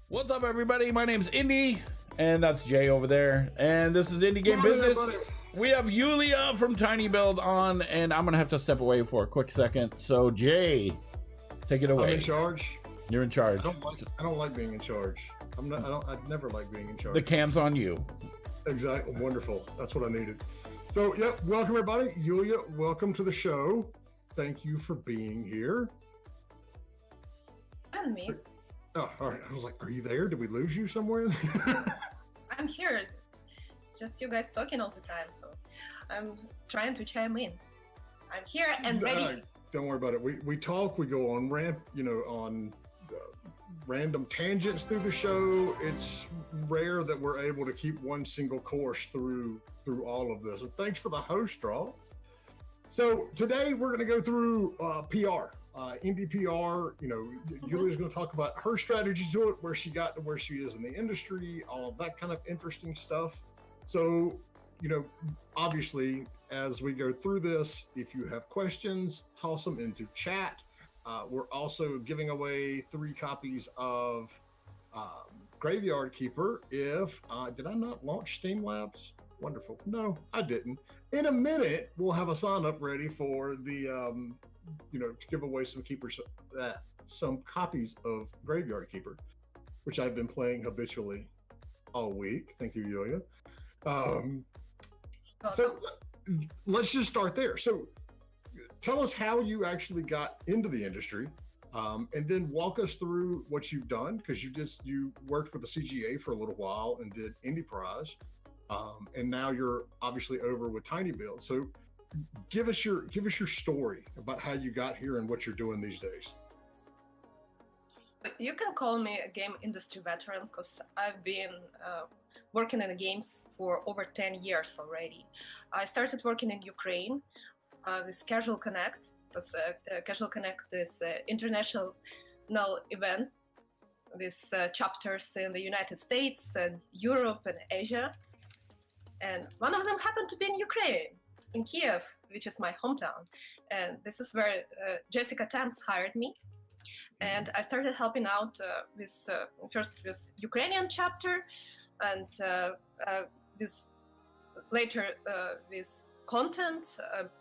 What's up, everybody? My name's Indy, and that's Jay over there. And this is Indie Game Business. We have Yulia from Tiny Build on, and I'm gonna have to step away for a quick second. So, Jay, take it away. I'm in charge. You're in charge. I don't like being in charge. I'd never like being in charge. The cam's on you. Exactly. Wonderful. That's what I needed. So, yep. Welcome, everybody. Yulia, welcome to the show. Thank you for being here. And me. Oh, all right. I was like, are you there? Did we lose you somewhere? I'm here. Just you guys talking all the time, so I'm trying to chime in. I'm here and ready. Don't worry about it. We talk. We go on on random tangents through the show. It's rare that we're able to keep one single course through all of this. So thanks for the host draw. So today we're going to go through PR. Indie PR, Yulia's going to talk about her strategy to it, where she got to where she is in the industry, all of that kind of interesting stuff. So, obviously, as we go through this, if you have questions, toss them into chat. We're also giving away 3 copies of Graveyard Keeper. Did I not launch Steam Labs? Wonderful. No, I didn't. In a minute, we'll have a sign up ready for the, to give away some copies of Graveyard Keeper, which I've been playing habitually all week. Thank you, Yulia. So let's just start there. So tell us how you actually got into the industry, and then walk us through what you've done, because you worked with the CGA for a little while and did Indie Prize, and now you're obviously over with Tiny Build. So give us your story about how you got here and what you're doing these days. You can call me a game industry veteran, because I've been working in the games for over 10 years already. I started working in Ukraine with Casual Connect, because Casual Connect is an international event with chapters in the United States and Europe and Asia. And one of them happened to be in Ukraine, in Kiev, which is my hometown. And this is where Jessica Tams hired me. And I started helping out first with Ukrainian chapter, and later with content,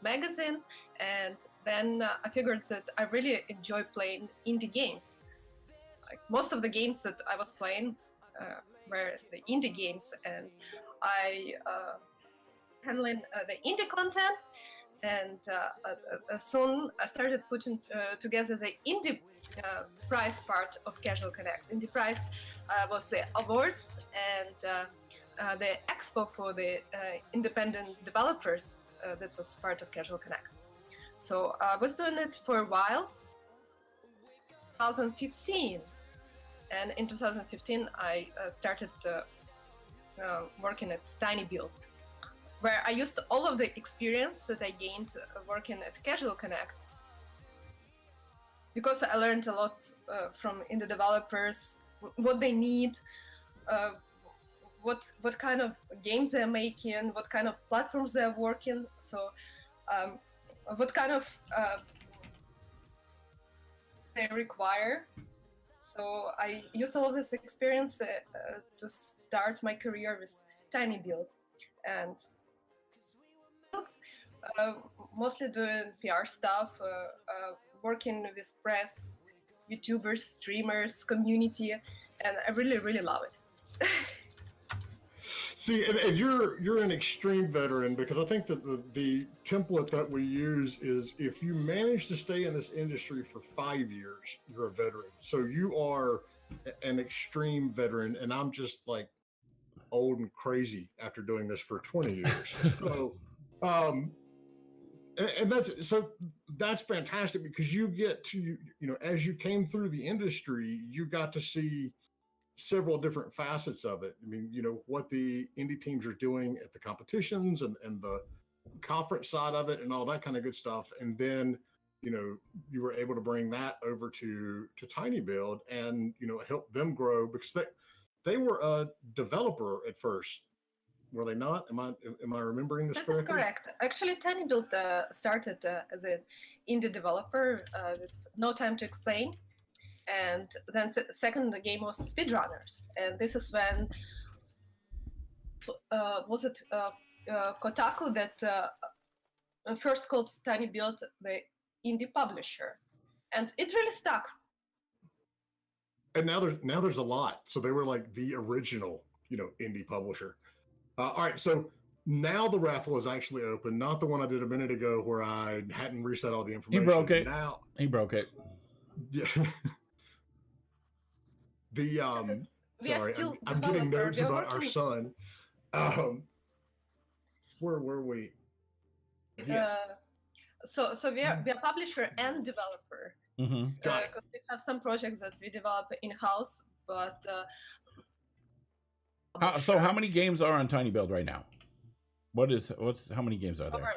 magazine. And then I figured that I really enjoy playing indie games. Like most of the games that I was playing were the indie games, and I handling the indie content, and soon I started putting together the indie prize part of Casual Connect. Indie prize was the awards and the expo for the independent developers that was part of Casual Connect. So I was doing it for a while, 2015, and in 2015 I started working at Tiny Build, where I used all of the experience that I gained working at Casual Connect, because I learned a lot from indie developers, what they need, what kind of games they're making, what kind of platforms they're working, so what kind of they require. So I used all of this experience to start my career with Tiny Build, and mostly doing PR stuff, working with press, YouTubers, streamers, community, and I really, really love it. See, and you're an extreme veteran, because I think that the template that we use is, if you manage to stay in this industry for 5 years, you're a veteran. So you are an extreme veteran, and I'm just like old and crazy after doing this for 20 years. So, and that's fantastic, because you get to, as you came through the industry, you got to see several different facets of it. I mean, what the indie teams are doing at the competitions and the conference side of it and all that kind of good stuff. And then, you were able to bring that over to Tiny Build and, help them grow, because they were a developer at first. Were they not? Am I remembering this correctly? That is correct. Actually, Tiny Build started as an indie developer with No Time to Explain. And then second game was speedrunners, and this is when was it Kotaku that first called Tiny Build the indie publisher, and it really stuck. And now there's a lot. So they were like the original, indie publisher. All right, so now the raffle is actually open, not the one I did a minute ago where I hadn't reset all the information. He broke it. Now he broke it. Yeah. Sorry, I'm getting notes about our son. Where were we? Yes. So we are publisher and developer. Because we have some projects that we develop in-house, but so how many games are on Tiny Build right now? How many games are there?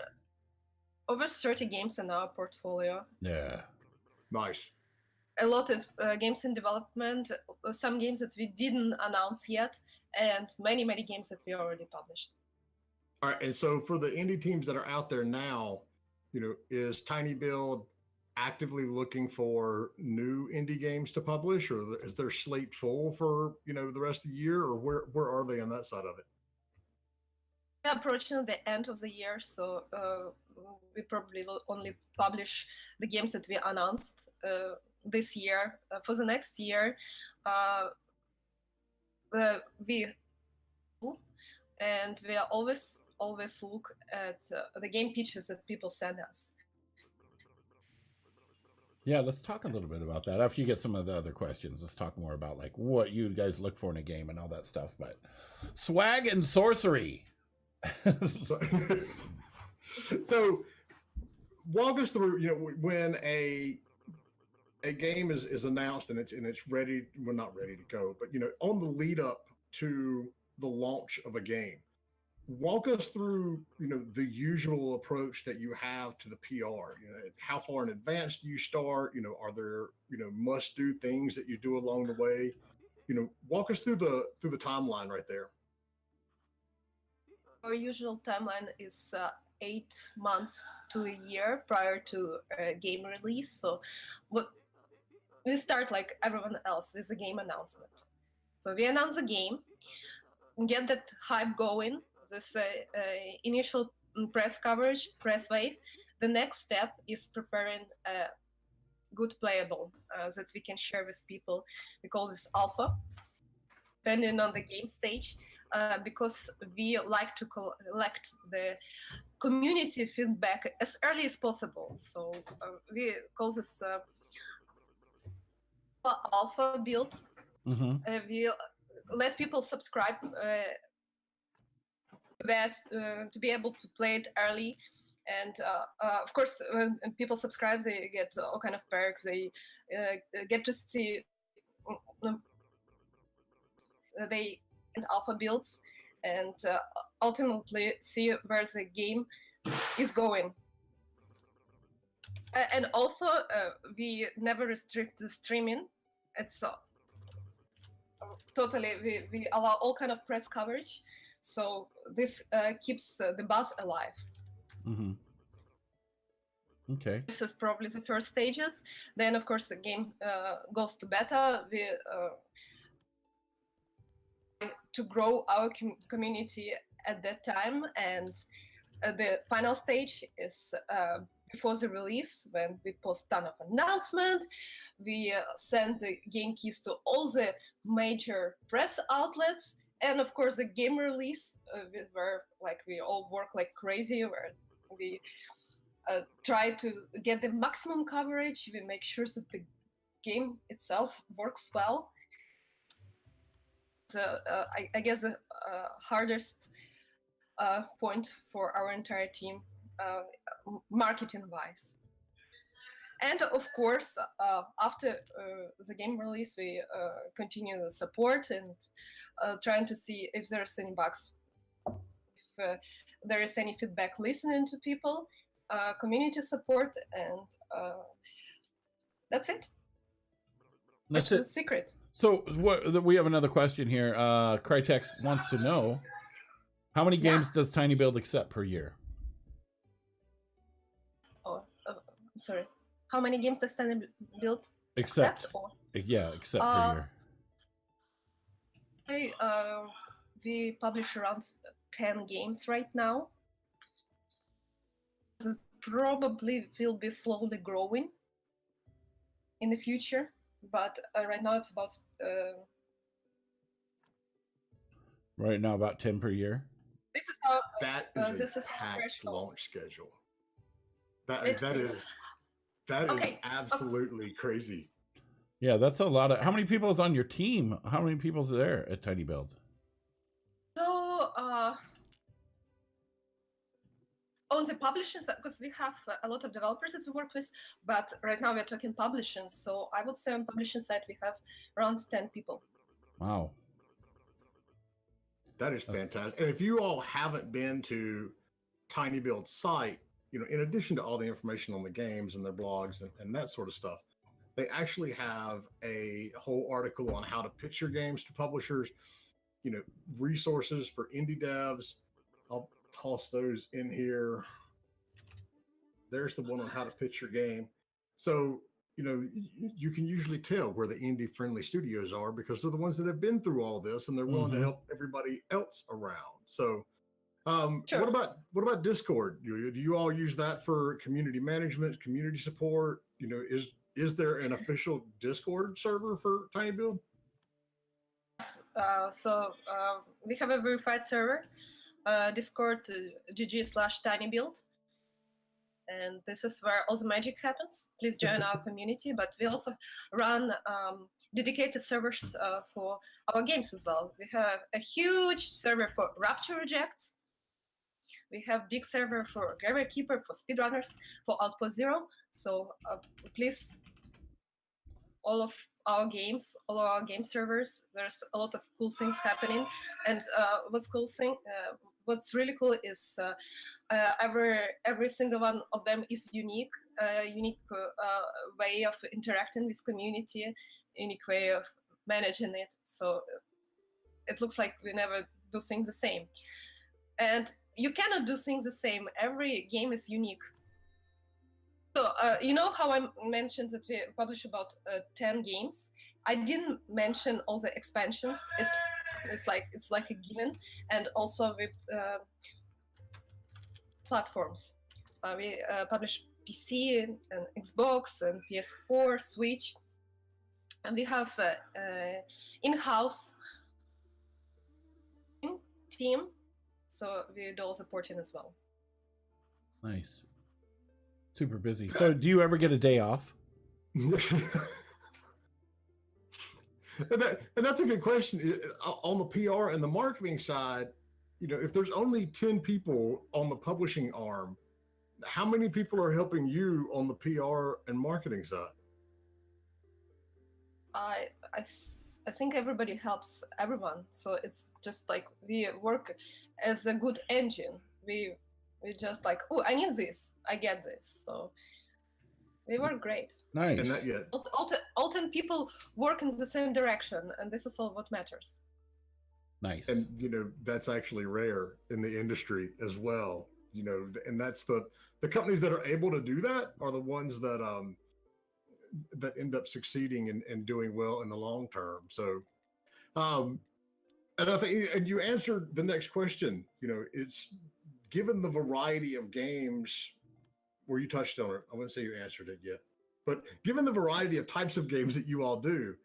Over 30 games in our portfolio. Yeah. Nice. A lot of games in development, some games that we didn't announce yet, and many games that we already published. All right, and so for the indie teams that are out there now, is Tiny Build actively looking for new indie games to publish, or is their slate full for the rest of the year, or where are they on that side of it? We're approaching the end of the year, so we probably will only publish the games that we announced this year. For the next year, we are always look at the game pitches that people send us. Yeah, let's talk a little bit about that. After you get some of the other questions, let's talk more about like what you guys look for in a game and all that stuff. But swag and sorcery. So walk us through, when a game is announced and it's ready, well, not ready to go, but on the lead up to the launch of a game, walk us through the usual approach that you have to the PR. How far in advance do you start? Are there must do things that you do along the way? Walk us through the timeline right there. Our usual timeline is 8 months to a year prior to a game release. So we start like everyone else with a game announcement. So we announce the game, get that hype going, this initial press coverage, press wave. The next step is preparing a good playable that we can share with people. We call this alpha, depending on the game stage, because we like to collect the community feedback as early as possible. So we call this alpha builds. We let people subscribe that to be able to play it early, and of course when people subscribe they get all kind of perks. They get to see they alpha builds and ultimately see where the game is going. And also we never restrict the streaming. It's totally we allow all kind of press coverage. So this keeps the buzz alive. Okay. This is probably the first stages. Then, of course, the game goes to beta. We to grow our community at that time, and the final stage is before the release, when we post ton of announcement. We send the game keys to all the major press outlets. And of course, the game release, where like we all work like crazy, where we try to get the maximum coverage. We make sure that the game itself works well. So I guess the hardest point for our entire team, marketing-wise. And of course, after the game release, we continue the support and trying to see if there's any bugs, if there is any feedback, listening to people, community support, and that's it. That's the secret. So we have another question here. Crytex wants to know, how many games does Tiny Build accept per year? Oh, I'm sorry. How many games does Tiny Build Except or per year. We publish around 10 games right now. It probably will be slowly growing in the future, but right now it's about right now about 10 per year. This is how this is a packed launch schedule. That is absolutely crazy. Yeah, that's a lot of. How many people is on your team? How many people's there at Tiny Build? So on the publishing side, because we have a lot of developers that we work with, but right now we're talking publishing. So I would say on publishing side we have around 10 people. Wow. That is fantastic. And if you all haven't been to Tiny Build's site, in addition to all the information on the games and their blogs and that sort of stuff, they actually have a whole article on how to pitch your games to publishers, resources for indie devs. I'll toss those in here. There's the one on how to pitch your game. So, you can usually tell where the indie friendly studios are because they're the ones that have been through all this and they're willing to help everybody else around. So, sure. What about Discord? Do you all use that for community management, community support? Is there an official Discord server for Tiny Build? So we have a verified server, Discord GG/tinybuild. And this is where all the magic happens. Please join our community. But we also run dedicated servers for our games as well. We have a huge server for Rapture Rejects. We have big server for Graveyard Keeper, for speedrunners, for Outpost Zero. So please, all of our game servers, there's a lot of cool things happening. And what's really cool is every single one of them is unique way of interacting with community, unique way of managing it. So it looks like we never do things the same. And you cannot do things the same. Every game is unique. So how I mentioned that we publish about 10 games. I didn't mention all the expansions. It's like a given, and also with platforms. We publish PC and Xbox and PS4, Switch, and we have in-house team, so we do all the porting as well. Nice. Super busy. So do you ever get a day off? And that's a good question. On the PR and the marketing side, if there's only 10 people on the publishing arm, how many people are helping you on the PR and marketing side? I think everybody helps everyone. So it's just like we work as a good engine. We just like, oh, I need this, I get this. So we work great. Nice. And All 10 people work in the same direction, and this is all what matters. Nice. And that's actually rare in the industry as well. And that's the companies that are able to do that are the ones that that end up succeeding and doing well in the long term. So and I think, and you answered the next question, it's given the variety of games where you touched on it. I wouldn't say you answered it yet, but given the variety of types of games that you all do,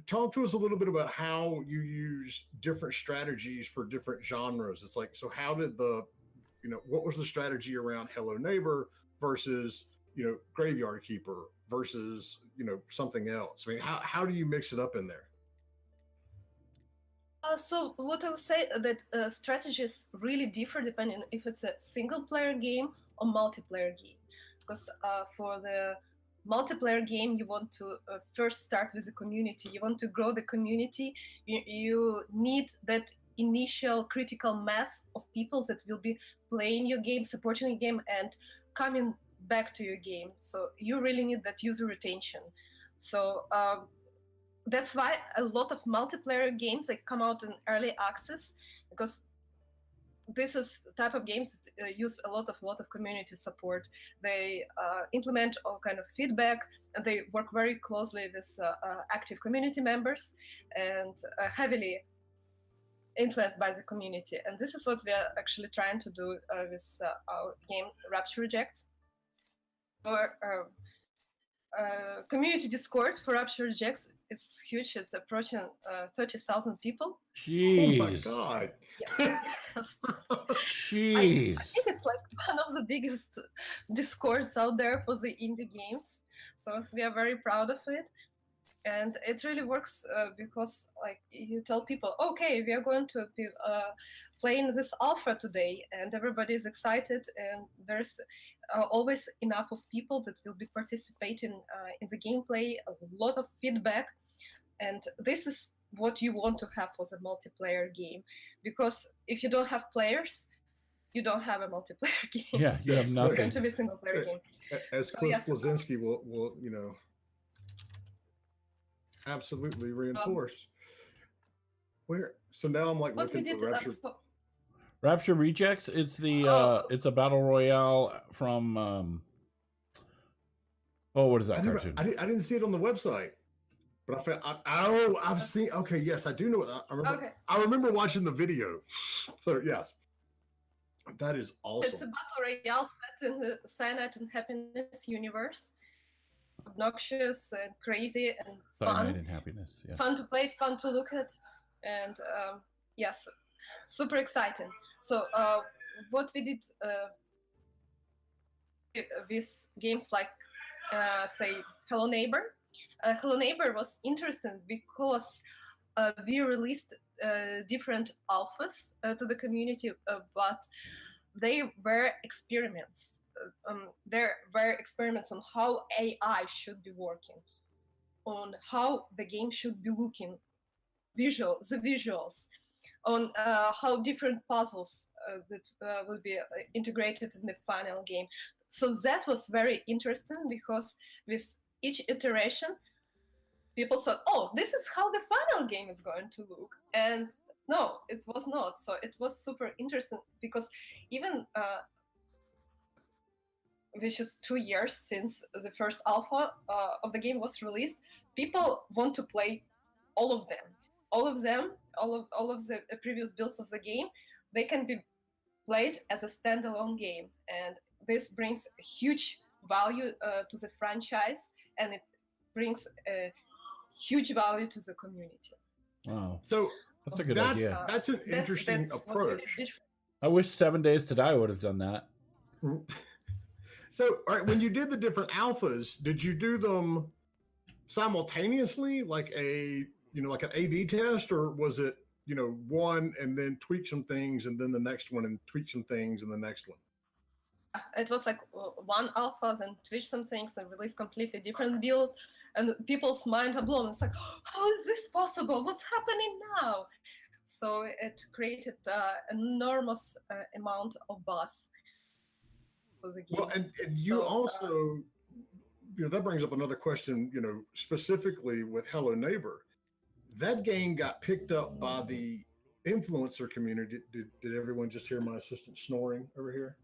talk to us a little bit about how you use different strategies for different genres. It's like, so how did what was the strategy around Hello Neighbor versus, Graveyard Keeper versus, something else? I mean, how do you mix it up in there? So what I would say that strategies really differ depending if it's a single player game or multiplayer game. Because for the multiplayer game, you want to first start with the community. You want to grow the community. You need that initial critical mass of people that will be playing your game, supporting your game, and coming back to your game. So you really need that user retention. So that's why a lot of multiplayer games come out in early access, because this is type of games that use a lot of community support. They implement all kind of feedback, and they work very closely with active community members and heavily influenced by the community. And this is what we are actually trying to do with our game Rapture Rejects. Our community Discord for Rapture Rejects is huge. It's approaching 30,000 people. Jeez. Oh my God. Yes. Jeez. I think it's like one of the biggest Discords out there for the indie games. So we are very proud of it. And it really works because like you tell people, okay, we are going to be playing this alpha today, and everybody is excited, and there's always enough of people that will be participating in the gameplay, a lot of feedback, and this is what you want to have for the multiplayer game, because if you don't have players, you don't have a multiplayer game. Yeah, you have nothing. It's going to be a single player game. As Cliff Blazinski will absolutely reinforce. So now I'm like looking for Rapture. Rapture Rejects. It's the it's a battle royale from what is that cartoon? I didn't see it on the website, but I found I've seen. Okay, yes, I do know. I remember. Okay. I remember watching the video. So yeah, that is awesome. It's a battle royale set in the Cyanide and Happiness universe. Obnoxious and crazy and fun. Cyanide and Happiness, yeah. Fun to play, fun to look at, and yes, super exciting. So what we did with games like say Hello Neighbor. Hello Neighbor was interesting because we released different alphas to the community, but they were experiments. There were experiments on how AI should be working, on how the game should be looking, the visuals, on how different puzzles that will be integrated in the final game. So that was very interesting because with each iteration, people thought, oh, this is how the final game is going to look. And no, it was not. So it was super interesting because even which is 2 years since the first alpha of the game was released, people want to play all of them, all of the previous builds of the game. They can be played as a standalone game, and this brings a huge value to the franchise, and it brings a huge value to the community. Wow! So that's a good idea. That's an interesting approach. I wish 7 Days to Die would have done that. So, all right, when you did the different alphas, did you do them simultaneously, like an A/B test, or was it, one and then tweak some things, and then the next one and tweak some things, and the next one? It was like one alpha, then tweak some things, and release completely different build, and people's mind are blown. It's like, how is this possible? What's happening now? So it created enormous amount of buzz. Well, and you also, that brings up another question, specifically with Hello Neighbor. That game got picked up by the influencer community. Did everyone just hear my assistant snoring over here?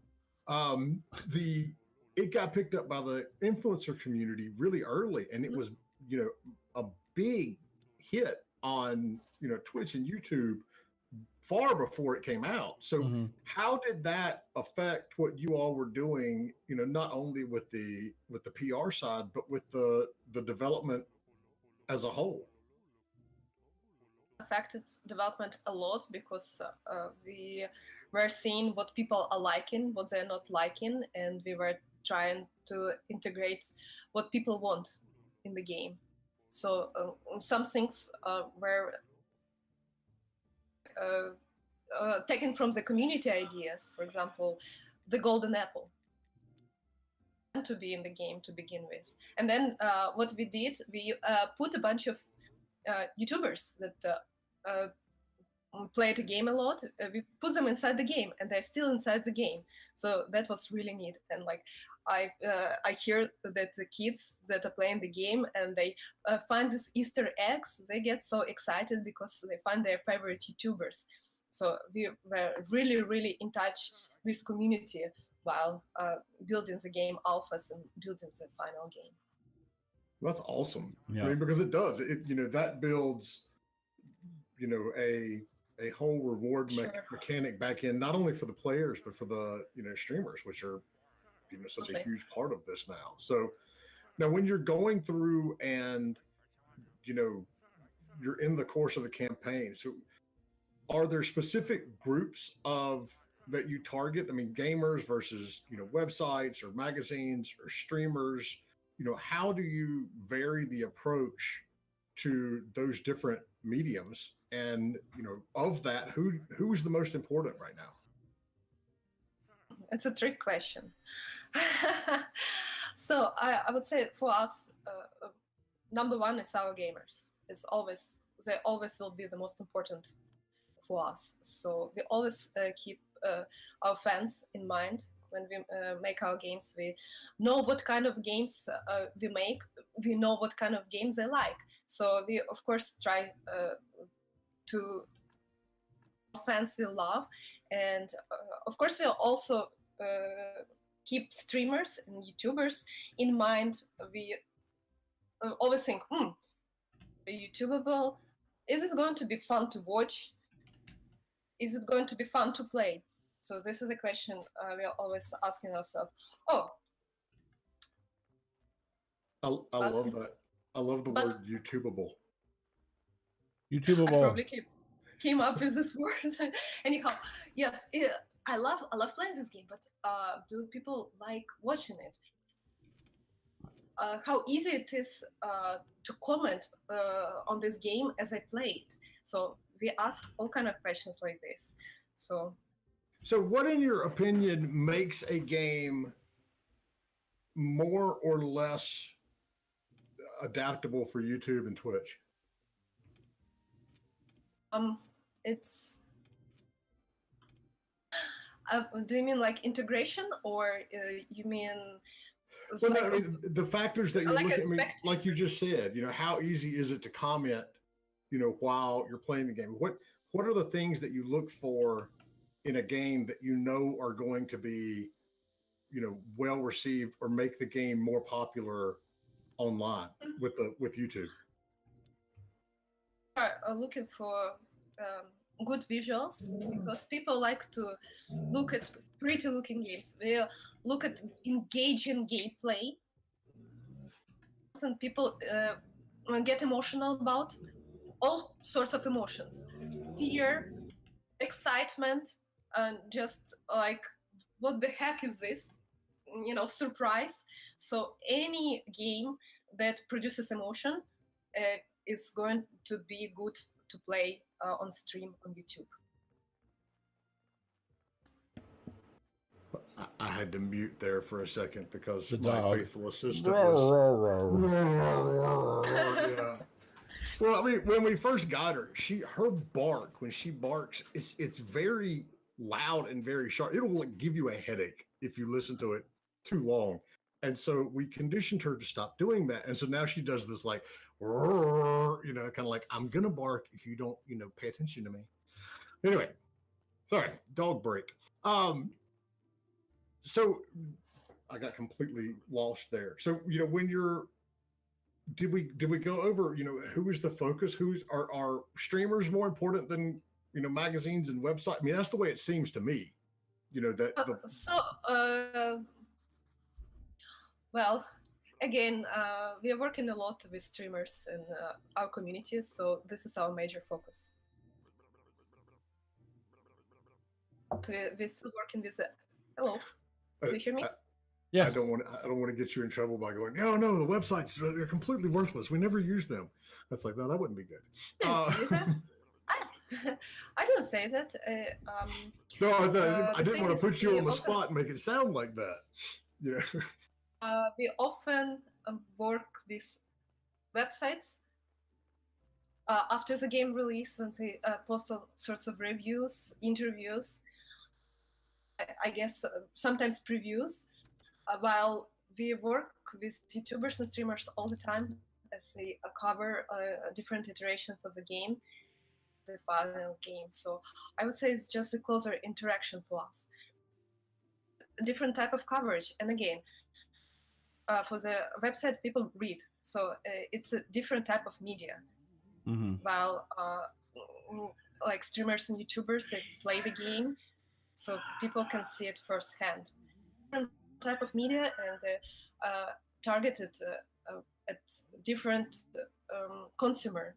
It got picked up by the influencer community really early, and it was, a big hit on, Twitch and YouTube far before it came out. So how did that affect what you all were doing, not only with the PR side, but with the development as a whole? Affected development a lot because we were seeing what people are liking, what they're not liking, and we were trying to integrate what people want in the game. So some things were taken from the community ideas. For example, the golden apple to be in the game to begin with. And then what we did, we put a bunch of YouTubers that play the game a lot. We put them inside the game, and they're still inside the game. So that was really neat. And like I hear that the kids that are playing the game and they find these Easter eggs, they get so excited because they find their favorite YouTubers. So we were really, really in touch with community while building the game alphas and building the final game. That's awesome. Yeah. I mean, because it does. That builds, a whole reward mechanic back in, not only for the players, but for the, streamers, which are, such a huge part of this now. So now when you're going through and, you're in the course of the campaign, so are there specific groups that you target? I mean, gamers versus, websites or magazines or streamers, how do you vary the approach to those different mediums? And, of that, who's the most important right now? It's a trick question. So I would say for us, number one is our gamers. They always will be the most important for us. So we always keep our fans in mind when we make our games. We know what kind of games we make. We know what kind of games they like. So we, of course, try to fans will love. And of course, we'll also keep streamers and YouTubers in mind. We always think, YouTubeable, is it going to be fun to watch? Is it going to be fun to play? So this is a question we're always asking ourselves. Oh, I love that. I love the word YouTubeable. YouTubeable. I probably came up with this word. Anyhow, yes, I love playing this game, but do people like watching it? How easy it is to comment on this game as I play it. So we ask all kind of questions like this. So what, in your opinion, makes a game more or less adaptable for YouTube and Twitch? It's. Do you mean like integration, or you mean? Well, no, I mean, the factors that you're looking at, I mean, like you just said, how easy is it to comment, while you're playing the game? What are the things that you look for in a game that are going to be, well received or make the game more popular online with YouTube? Looking for good visuals, because people like to look at pretty looking games. They look at engaging gameplay, and people get emotional about all sorts of emotions: fear, excitement, and just like, what the heck is this? Surprise. So any game that produces emotion is going to be good to play on stream on YouTube. I had to mute there for a second because The my dog. faithful assistant was. Yeah. Well, I mean, when we first got her, her bark, when she barks, it's very loud and very sharp. It'll give you a headache if you listen to it too long. And so we conditioned her to stop doing that. And so now she does this like, kind of like, I'm gonna bark if you don't, pay attention to me. Anyway, sorry, dog break. So I got completely lost there. So, did we go over, who is the focus? Are streamers more important than, magazines and websites? I mean, that's the way it seems to me, Well, again, we are working a lot with streamers in our communities, so this is our major focus. We're still working with it. Hello, do you hear me? Yeah. I don't want to get you in trouble by going, no, the websites, they're completely worthless. We never use them. That's like, no, that wouldn't be good. I didn't say that. No, I didn't want to put you on the spot and make it sound like that. We often work with websites after the game release, when they post all sorts of reviews, interviews, I guess sometimes previews, while we work with YouTubers and streamers all the time as they cover different iterations of the game. the final game. So I would say it's just a closer interaction for us. A different type of coverage, and again, for the website, people read, so it's a different type of media. Mm-hmm. While like streamers and YouTubers, they play the game, so people can see it firsthand. Different type of media, and targeted at different consumer.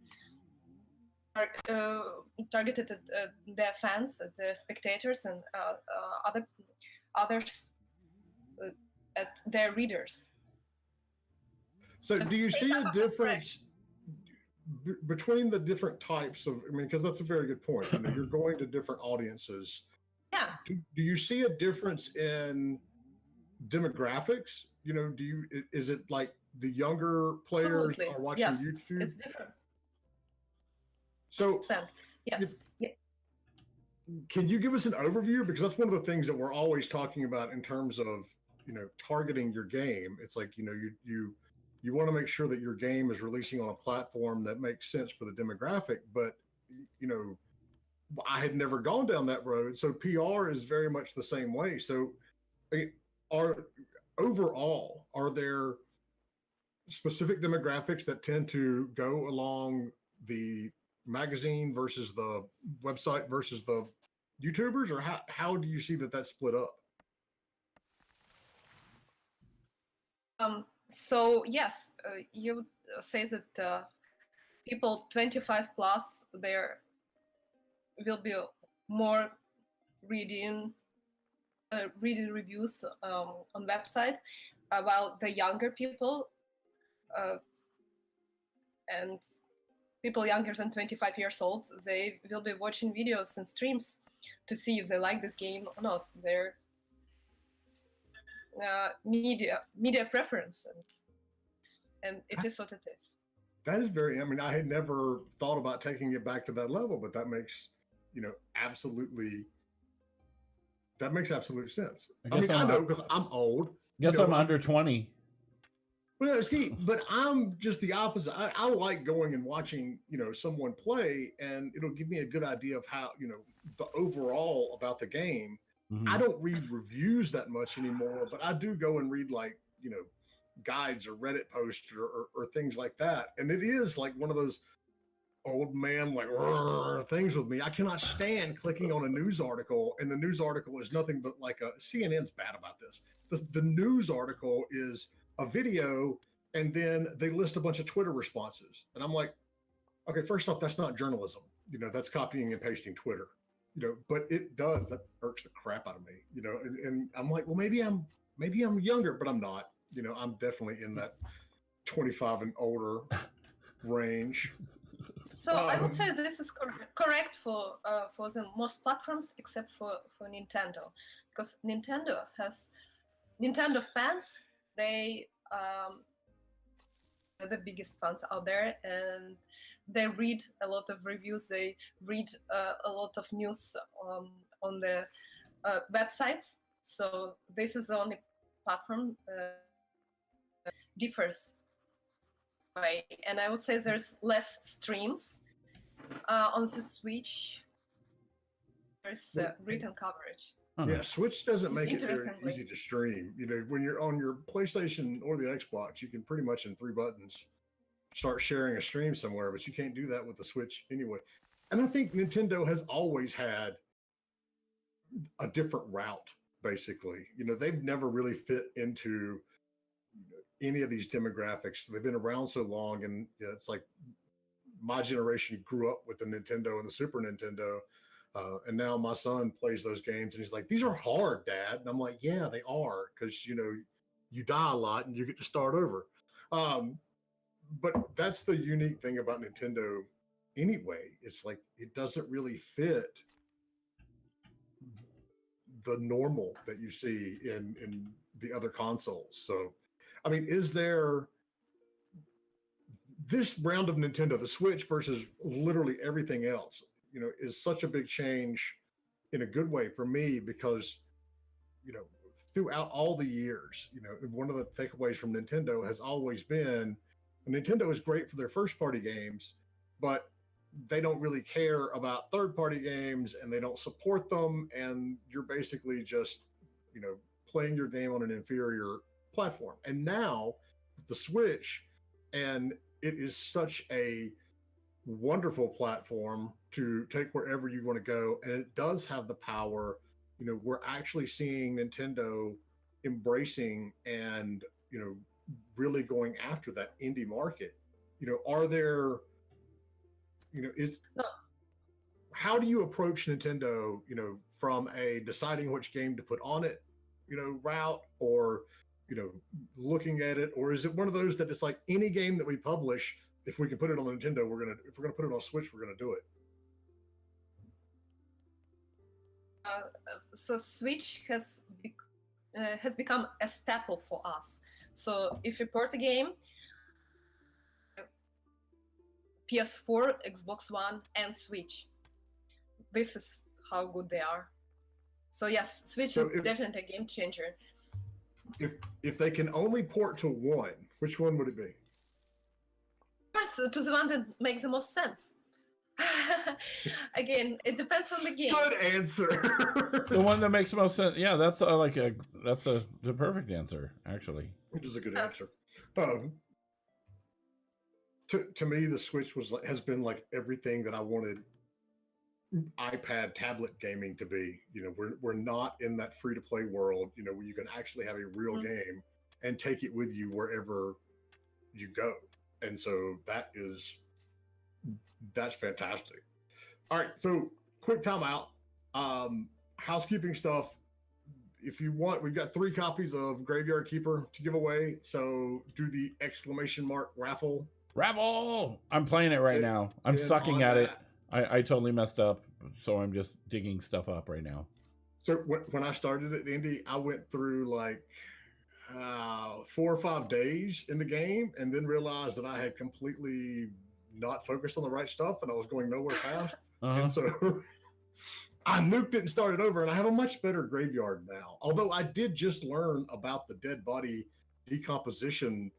Targeted at their fans, at their spectators, and others at their readers. So do you see a difference between the different types of, I mean, because that's a very good point. You know, you're going to different audiences. Yeah. Do you see a difference in demographics? You know, is it like the younger players Absolutely. are watching Yes, YouTube? it's different. So yes. can you give us an overview? Because that's one of the things that we're always talking about in terms of, you know, targeting your game. It's like, you know, you want to make sure that your game is releasing on a platform that makes sense for the demographic, but, you know, I had never gone down that road. So PR is very much the same way. So are there specific demographics that tend to go along the magazine versus the website versus the YouTubers, or how do you see that split up? So yes, you would say that people 25 plus, there will be more reading reviews on website, while the younger people and people younger than 25 years old, they will be watching videos and streams to see if they like this game or not. Their media preference, and it is what it is. That is I mean, I had never thought about taking it back to that level, but that makes, you know, that makes absolute sense. I mean, I know because I'm old. Guess I'm under 20. Well, see, but I'm just the opposite. I like going and watching, you know, someone play, and it'll give me a good idea of how, you know, the overall about the game. Mm-hmm. I don't read reviews that much anymore, but I do go and read, like, you know, guides or Reddit posts or things like that. And it is like one of those old man like things with me. I cannot stand clicking on a news article, and the news article is nothing but like CNN's bad about this. The news article is a video, and then they list a bunch of Twitter responses, and I'm like, okay, first off, that's not journalism. You know, that's copying and pasting Twitter. You know, but that irks the crap out of me. You know, and I'm like, well, maybe I'm younger, but I'm not. You know, I'm definitely in that 25 and older range. So I would say this is correct for the most platforms except for Nintendo, because Nintendo fans, they are the biggest fans out there, and they read a lot of reviews. They read a lot of news on the websites. So this is the only platform differs way. And I would say there's less streams on the Switch. There's written coverage. Yeah, Switch doesn't make it very easy to stream. You know, when you're on your PlayStation or the Xbox, you can pretty much in 3 buttons start sharing a stream somewhere, but you can't do that with the Switch anyway. And I think Nintendo has always had a different route, basically. You know, they've never really fit into any of these demographics. They've been around so long, and you know, it's like my generation grew up with the Nintendo and the Super Nintendo. And now my son plays those games, and he's like, "These are hard, Dad." And I'm like, "Yeah, they are, because you know, you die a lot and you get to start over." But that's the unique thing about Nintendo, anyway. It's like it doesn't really fit the normal that you see in the other consoles. So, I mean, is there this round of Nintendo, the Switch versus literally everything else? You know, is such a big change in a good way for me, because, you know, throughout all the years, you know, one of the takeaways from Nintendo has always been Nintendo is great for their first party games, but they don't really care about third-party games and they don't support them, and you're basically just, playing your game on an inferior platform. And now the Switch, and it is such a wonderful platform to take wherever you want to go, and it does have the power. We're actually seeing Nintendo embracing and really going after that indie market. Are there how do you approach Nintendo, from a deciding which game to put on it, route, or, looking at it? Or is it one of those that it's like any game that we publish, if we can put it on the Nintendo, if we're going to put it on Switch, we're going to do it? So Switch has become a staple for us. So if you port a game, PS4, Xbox One, and Switch, this is how good they are. So yes, Switch is definitely a game changer. If they can only port to one, which one would it be? Of course, to the one that makes the most sense. Again, it depends on the game. Good answer. The one that makes the most sense. Yeah, that's the perfect answer, actually. Which is a good answer. To me, the Switch has been like everything that I wanted iPad tablet gaming to be. We're not in that free to play world, where you can actually have a real game and take it with you wherever you go. And so that's fantastic. All right, so quick timeout. Housekeeping stuff. If you want, we've got 3 copies of Graveyard Keeper to give away. So do the > raffle. Raffle! I'm playing it right now. I'm sucking at it. I totally messed up, so I'm just digging stuff up right now. So when I started at Indy, I went through like 4 or 5 days in the game, and then realized that I had completely not focused on the right stuff, and I was going nowhere fast. And so I nuked it and started over, and I have a much better graveyard now. Although I did just learn about the dead body decomposition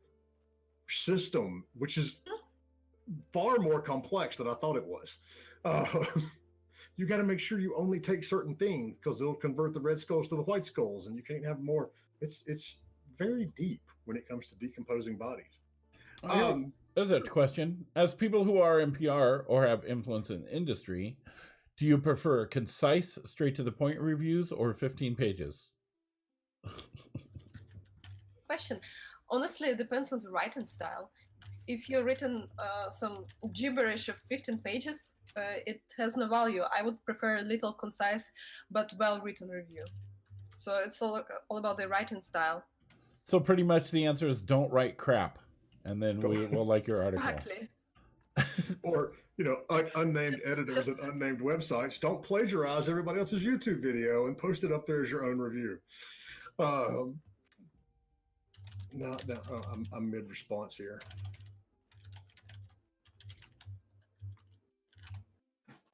system, which is far more complex than I thought it was. You got to make sure you only take certain things, because it'll convert the red skulls to the white skulls, and you can't have more. It's very deep when it comes to decomposing bodies. There's a question. As people who are in PR or have influence in industry, do you prefer concise, straight to the point reviews or 15 pages? Question. Honestly, it depends on the writing style. If you've written some gibberish of 15 pages, it has no value. I would prefer a little concise but well-written review. So it's all about the writing style. So pretty much the answer is don't write crap, and then we'll like your article. Exactly. Or, unnamed editors and unnamed websites, don't plagiarize everybody else's YouTube video and post it up there as your own review. No, I'm mid-response here.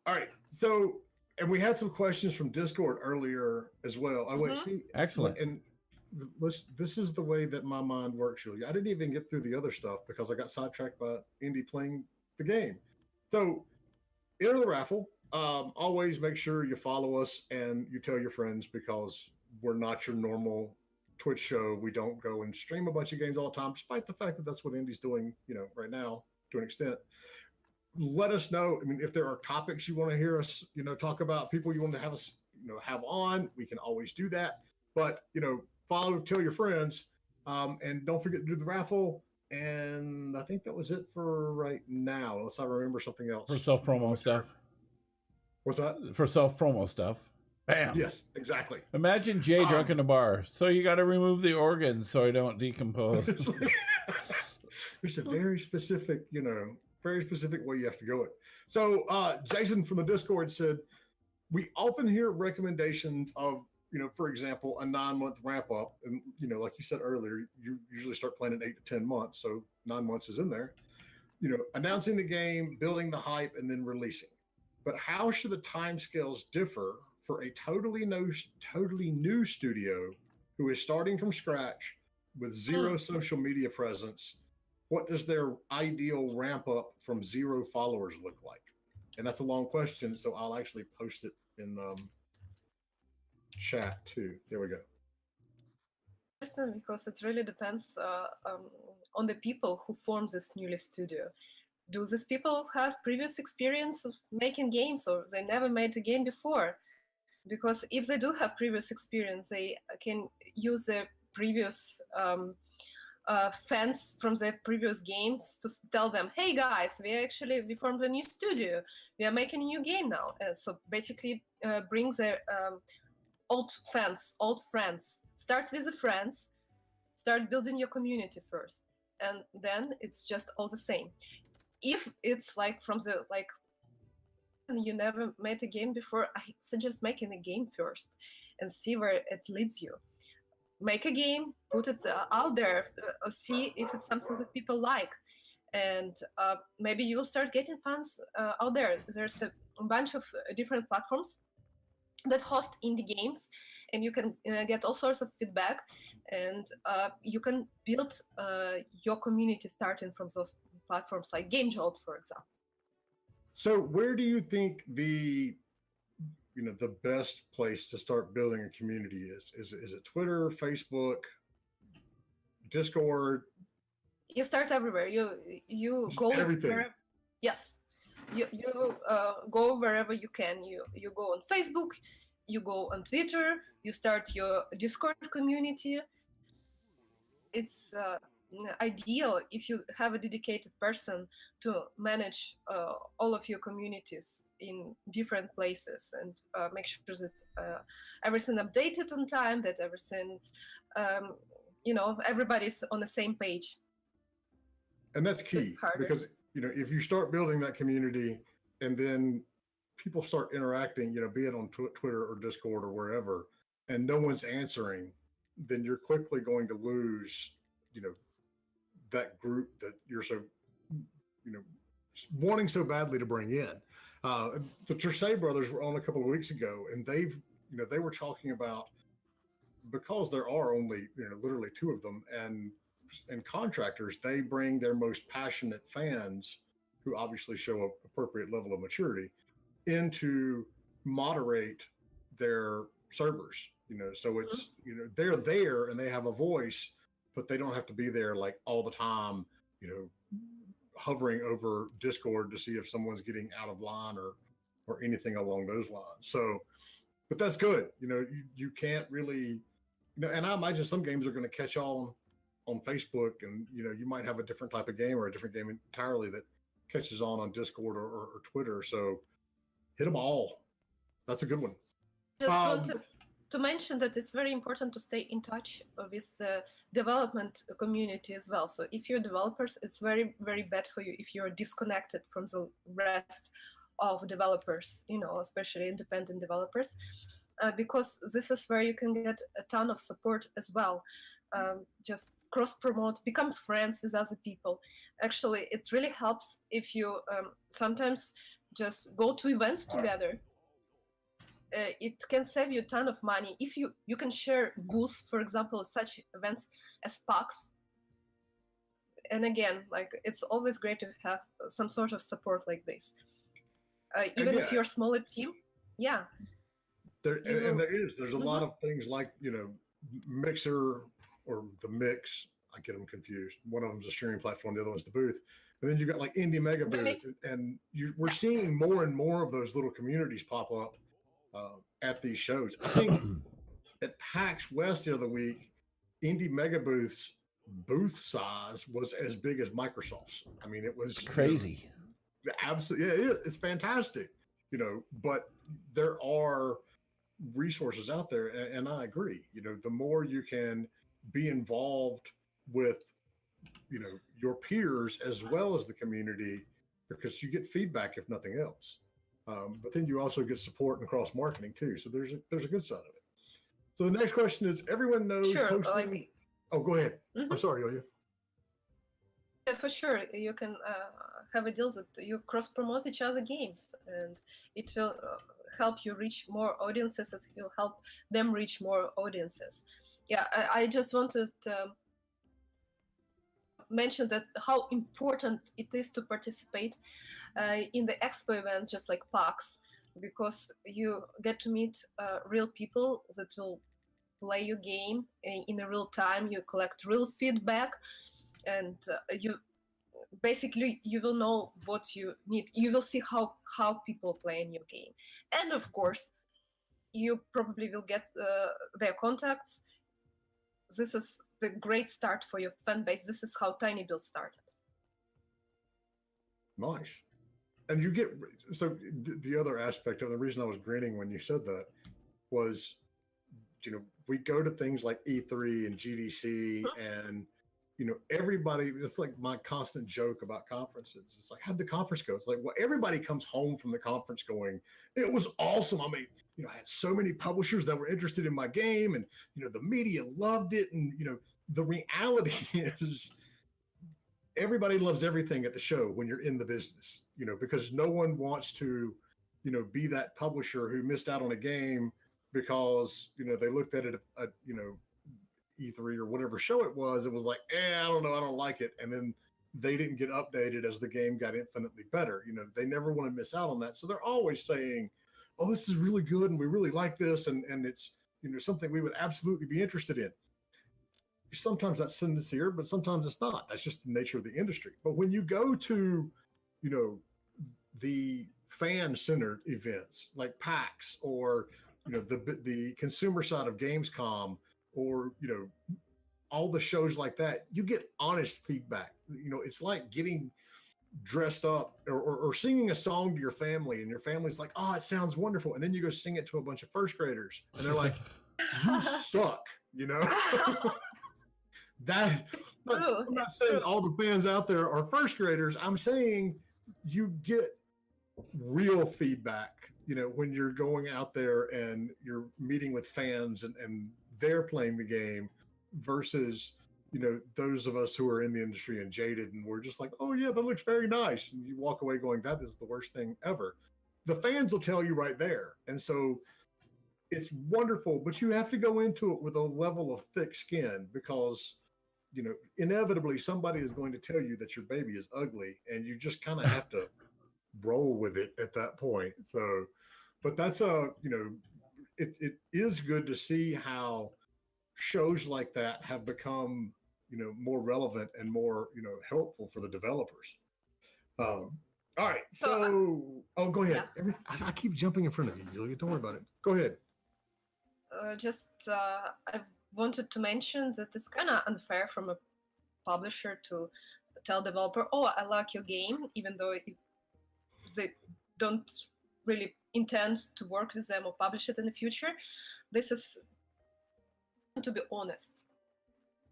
All right, so, and we had some questions from Discord earlier as well. I went, see, excellent. And this is the way that my mind works, Yulia. I didn't even get through the other stuff because I got sidetracked by Indy playing the game. So, enter the raffle. Always make sure you follow us and you tell your friends, because we're not your normal Twitch show. We don't go and stream a bunch of games all the time, despite the fact that that's what Indy's doing, right now to an extent. Let us know. I mean, if there are topics you want to hear us, talk about, people you want to have us, have on, we can always do that. But, follow, tell your friends, and don't forget to do the raffle. And I think that was it for right now, unless I remember something else. For self-promo stuff. What's that? For self-promo stuff. Bam. Yes, exactly. Imagine Jay drunk in a bar. So you got to remove the organs so I don't decompose. There's a very specific, way you have to go it. So Jason from the Discord said, we often hear recommendations of, for example, a 9-month ramp up. And, like you said earlier, you usually start playing in 8 to 10 months. So 9 months is in there, announcing the game, building the hype, and then releasing. But how should the timescales differ for a totally new studio who is starting from scratch with zero social media presence? What does their ideal ramp up from 0 followers look like? And that's a long question, so I'll actually post it in chat too. There we go. Because it really depends on the people who form this newly studio. Do these people have previous experience of making games, or they never made a game before? Because if they do have previous experience, they can use their previous fans from their previous games to tell them, hey guys, we formed a new studio, we are making a new game now. So basically bring their old friends, start with the friends, start building your community first, and then it's just all the same. If it's like from the you never made a game before, I suggest making a game first and see where it leads you. Make a game, put it out there, see if it's something that people like, and maybe you will start getting fans out there. There's a bunch of different platforms that host indie games, and you can get all sorts of feedback, and you can build your community starting from those platforms like GameJolt, for example. So where do you think the best place to start building a community is? Is it Twitter, Facebook, Discord? You start everywhere. You go everything. Yes, you go wherever you can. You go on Facebook, you go on Twitter, you start your Discord community. It's ideal if you have a dedicated person to manage all of your communities in different places, and make sure that everything updated on time, that everything everybody's on the same page. And that's key, because if you start building that community and then people start interacting, be it on Twitter or Discord or wherever, and no one's answering, then you're quickly going to lose that group that you're so wanting so badly to bring in. The Tersey brothers were on a couple of weeks ago, and they were talking about, because there are only literally two of them, and contractors, they bring their most passionate fans, who obviously show an appropriate level of maturity, in to moderate their servers. So it's they're there and they have a voice, but they don't have to be there like all the time, hovering over Discord to see if someone's getting out of line or anything along those lines. So, but that's good. You can't really, and I imagine some games are going to catch on Facebook, and you might have a different type of game or a different game entirely that catches on Discord or Twitter. So hit them all. That's a good one. Just want to mention that it's very important to stay in touch with the development community as well. So if you're developers, it's very, very bad for you if you're disconnected from the rest of developers, especially independent developers, because this is where you can get a ton of support as well. Just cross-promote, become friends with other people. Actually, it really helps if you sometimes just go to events together. It can save you a ton of money if you can share booths, for example, such events as PAX. And again, it's always great to have some sort of support like this, even if you're a smaller team. Yeah, there's a lot of things like Mixer or the Mix. I get them confused. One of them's a streaming platform, the other one's the booth. And then you got like Indie Mega Booth, and we're seeing more and more of those little communities pop up at these shows. I think at PAX West the other week, Indie Mega Booth's booth size was as big as Microsoft's. I mean, it was crazy. Absolutely, yeah, it's fantastic. But there are resources out there, and I agree. The more you can be involved with, your peers as well as the community, because you get feedback if nothing else. But then you also get support and cross marketing too. So there's a good side of it. So the next question is: everyone knows posting. Oh, go ahead. Mm-hmm. I'm sorry, Yulia. Yeah, for sure, you can have a deal that you cross promote each other games, and it will help you reach more audiences. It will help them reach more audiences. Yeah, I just wanted mention that how important it is to participate in the expo events, just like PAX, because you get to meet real people that will play your game in a real time. You collect real feedback, and you basically you will know what you need. You will see how people play in your game, and of course, you probably will get their contacts. This is the great start for your fan base. This is how Tiny Build started. Nice. And you get, so the other aspect of the reason I was grinning when you said that was, you know, we go to things like E3 and GDC and, you know, everybody, it's like my constant joke about conferences. It's like, how'd the conference go? It's like, well, everybody comes home from the conference going, it was awesome. I mean, you know, I had so many publishers that were interested in my game and, you know, the media loved it. And, you know, the reality is everybody loves everything at the show when you're in the business, you know, because no one wants to, you know, be that publisher who missed out on a game because, you know, they looked at it at you know, E3 or whatever show it was like, I don't know, I don't like it. And then they didn't get updated as the game got infinitely better. You know, they never want to miss out on that. So they're always saying, oh, this is really good and we really like this. And it's, you know, something we would absolutely be interested in. Sometimes that's sincere, but sometimes it's not. That's just the nature of the industry. But when you go to, you know, the fan-centered events like PAX or, you know, the consumer side of Gamescom or, you know, all the shows like that, you get honest feedback. You know, it's like getting dressed up or singing a song to your family and your family's like, oh, it sounds wonderful. And then you go sing it to a bunch of first graders and they're like, you suck, you know? I'm not saying all the fans out there are first graders. I'm saying you get real feedback, you know, when you're going out there and you're meeting with fans and they're playing the game versus, you know, those of us who are in the industry and jaded and we're just like, oh yeah, that looks very nice. And you walk away going, that is the worst thing ever. The fans will tell you right there. And so it's wonderful, but you have to go into it with a level of thick skin because, you know, inevitably somebody is going to tell you that your baby is ugly and you just kind of have to roll with it at that point. So, but that's you know, it is good to see how shows like that have become, you know, more relevant and more, you know, helpful for the developers. All right. So, go ahead. Yeah. I keep jumping in front of you, Yulia. Don't worry about it. Go ahead. I wanted to mention that it's kind of unfair from a publisher to tell developer, oh, I like your game, even though they don't really intend to work with them or publish it in the future. This is to be honest.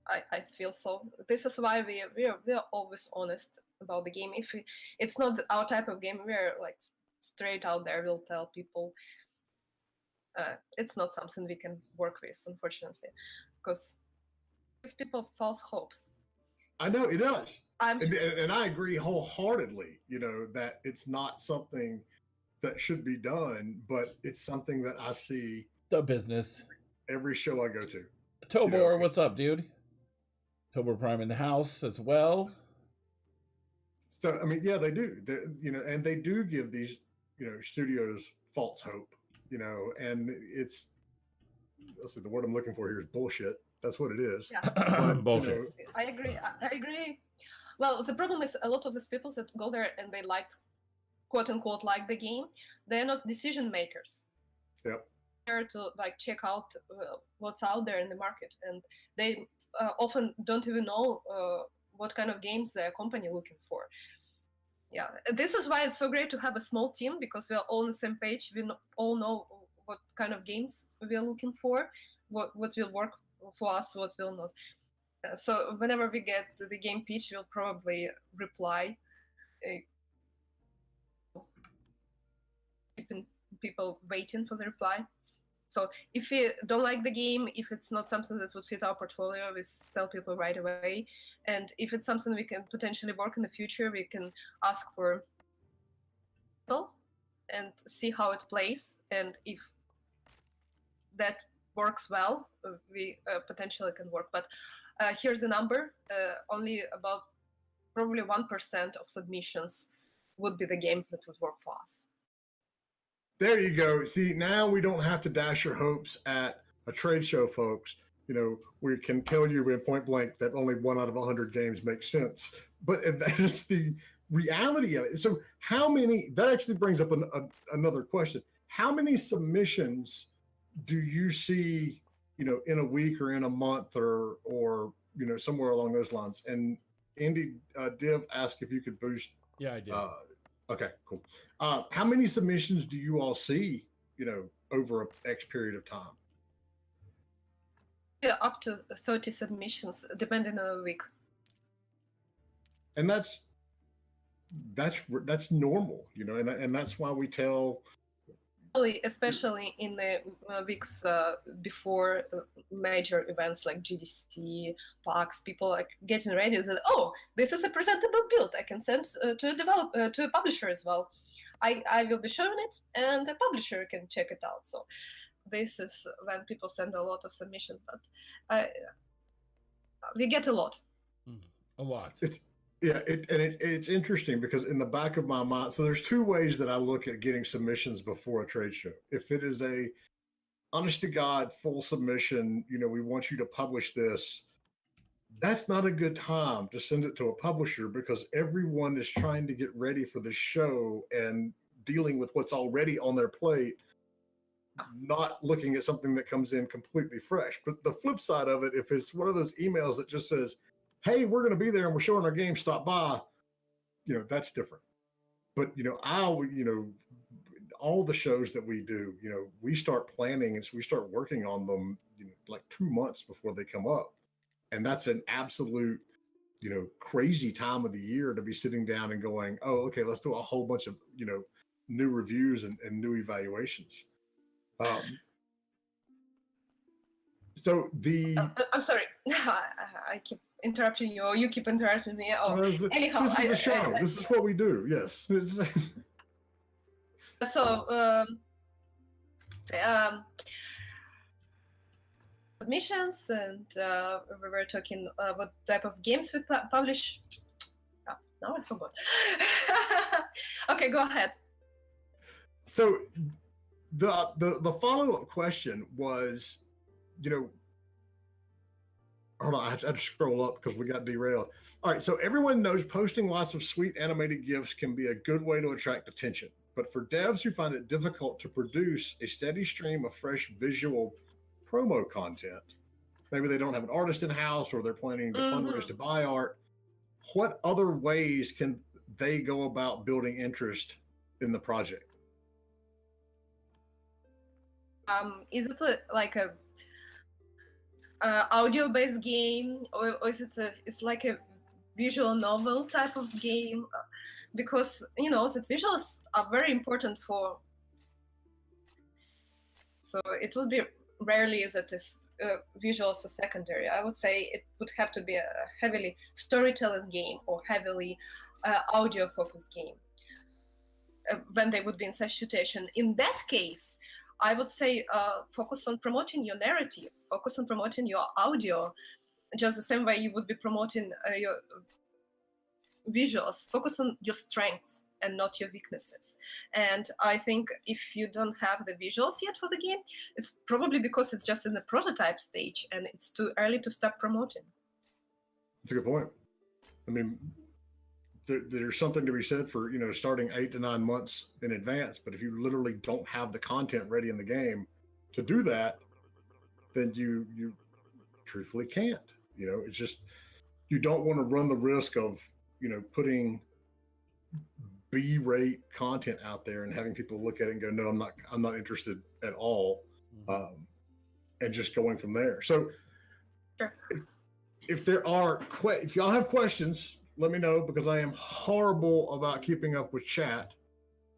I feel so. This is why we are always honest about the game. If it's not our type of game, we're like straight out there. We'll tell people it's not something we can work with, unfortunately, because give people false hopes. I know it does, and I agree wholeheartedly. You know that it's not something that should be done, but it's something that I see the business every show I go to. Tobor, you know, what's up, dude? Tobor Prime in the house as well. So I mean, yeah, they do. You know, and they do give these, you know, studios false hope. You know, and it's, let's see, the word I'm looking for here is bullshit. That's what it is. Yeah. But, bullshit. You know, I agree. Well, the problem is a lot of these people that go there and they like, quote unquote, like the game, they're not decision makers. Yep. They're to like check out what's out there in the market, and they often don't even know what kind of games their company looking for. Yeah, this is why it's so great to have a small team, because we are all on the same page. We all know what kind of games we are looking for, what will work for us, what will not. So whenever we get the game pitch, we'll probably reply. Keeping people waiting for the reply. So if we don't like the game, if it's not something that would fit our portfolio, we tell people right away. And if it's something we can potentially work in the future, we can ask for people and see how it plays. And if that works well, we potentially can work. But Here's the number. Only about probably 1% of submissions would be the game that would work for us. There you go. See, now we don't have to dash your hopes at a trade show, folks. You know, we can tell you in point blank that only 1 out of 100 games makes sense. But that is the reality of it. So how many, that actually brings up another question. How many submissions do you see, you know, in a week or in a month or you know, somewhere along those lines? And Andy, Div asked if you could boost. Yeah, I did. Okay, cool. How many submissions do you all see, you know, over an X period of time? Yeah, up to 30 submissions, depending on the week. And that's normal, you know, and that's why we tell. Especially in the weeks before major events like GDC, PAX, people like getting ready and said, oh, this is a presentable build I can send to a publisher as well. I will be showing it and the publisher can check it out. So this is when people send a lot of submissions, but we get a lot. A lot. It's interesting because in the back of my mind, so there's 2 ways that I look at getting submissions before a trade show. If it is a honest to God full submission, you know, we want you to publish this, that's not a good time to send it to a publisher because everyone is trying to get ready for the show and dealing with what's already on their plate, not looking at something that comes in completely fresh. But the flip side of it, if it's one of those emails that just says, hey, we're going to be there and we're showing our game, stop by, you know, that's different. But, you know, all the shows that we do, you know, we start planning and so we start working on them, you know, like 2 months before they come up. And that's an absolute, you know, crazy time of the year to be sitting down and going, oh, okay, let's do a whole bunch of, you know, new reviews and new evaluations. So I'm sorry, I keep interrupting you, or you keep interrupting me. Oh, anyhow, this is the show. This is what we do. Yes. So, submissions, and we were talking what type of games we publish. Oh, now I forgot. Okay, go ahead. So, the follow-up question was, you know, hold on, I had to scroll up because we got derailed. All right, so everyone knows posting lots of sweet animated GIFs can be a good way to attract attention. But for devs who find it difficult to produce a steady stream of fresh visual promo content, maybe they don't have an artist in-house or they're planning to fundraise to buy art, what other ways can they go about building interest in the project? Is it like a audio-based game, or is it it's like a visual novel type of game? Because, you know, the visuals are very important for, so it would be rarely that is visuals are secondary. I would say it would have to be a heavily storytelling game or heavily audio focused game when they would be in such situation. In that case, I would say focus on promoting your narrative, focus on promoting your audio, just the same way you would be promoting your visuals. Focus on your strengths and not your weaknesses. And I think if you don't have the visuals yet for the game, it's probably because it's just in the prototype stage and it's too early to start promoting. That's a good point. I mean, there's something to be said for, you know, starting 8 to 9 months in advance. But if you literally don't have the content ready in the game to do that, then you truthfully can't. You know, it's just, you don't want to run the risk of, you know, putting B-rate content out there and having people look at it and go, no, I'm not interested at all, and just going from there. So, sure. If there are if y'all have questions, let me know, because I am horrible about keeping up with chat.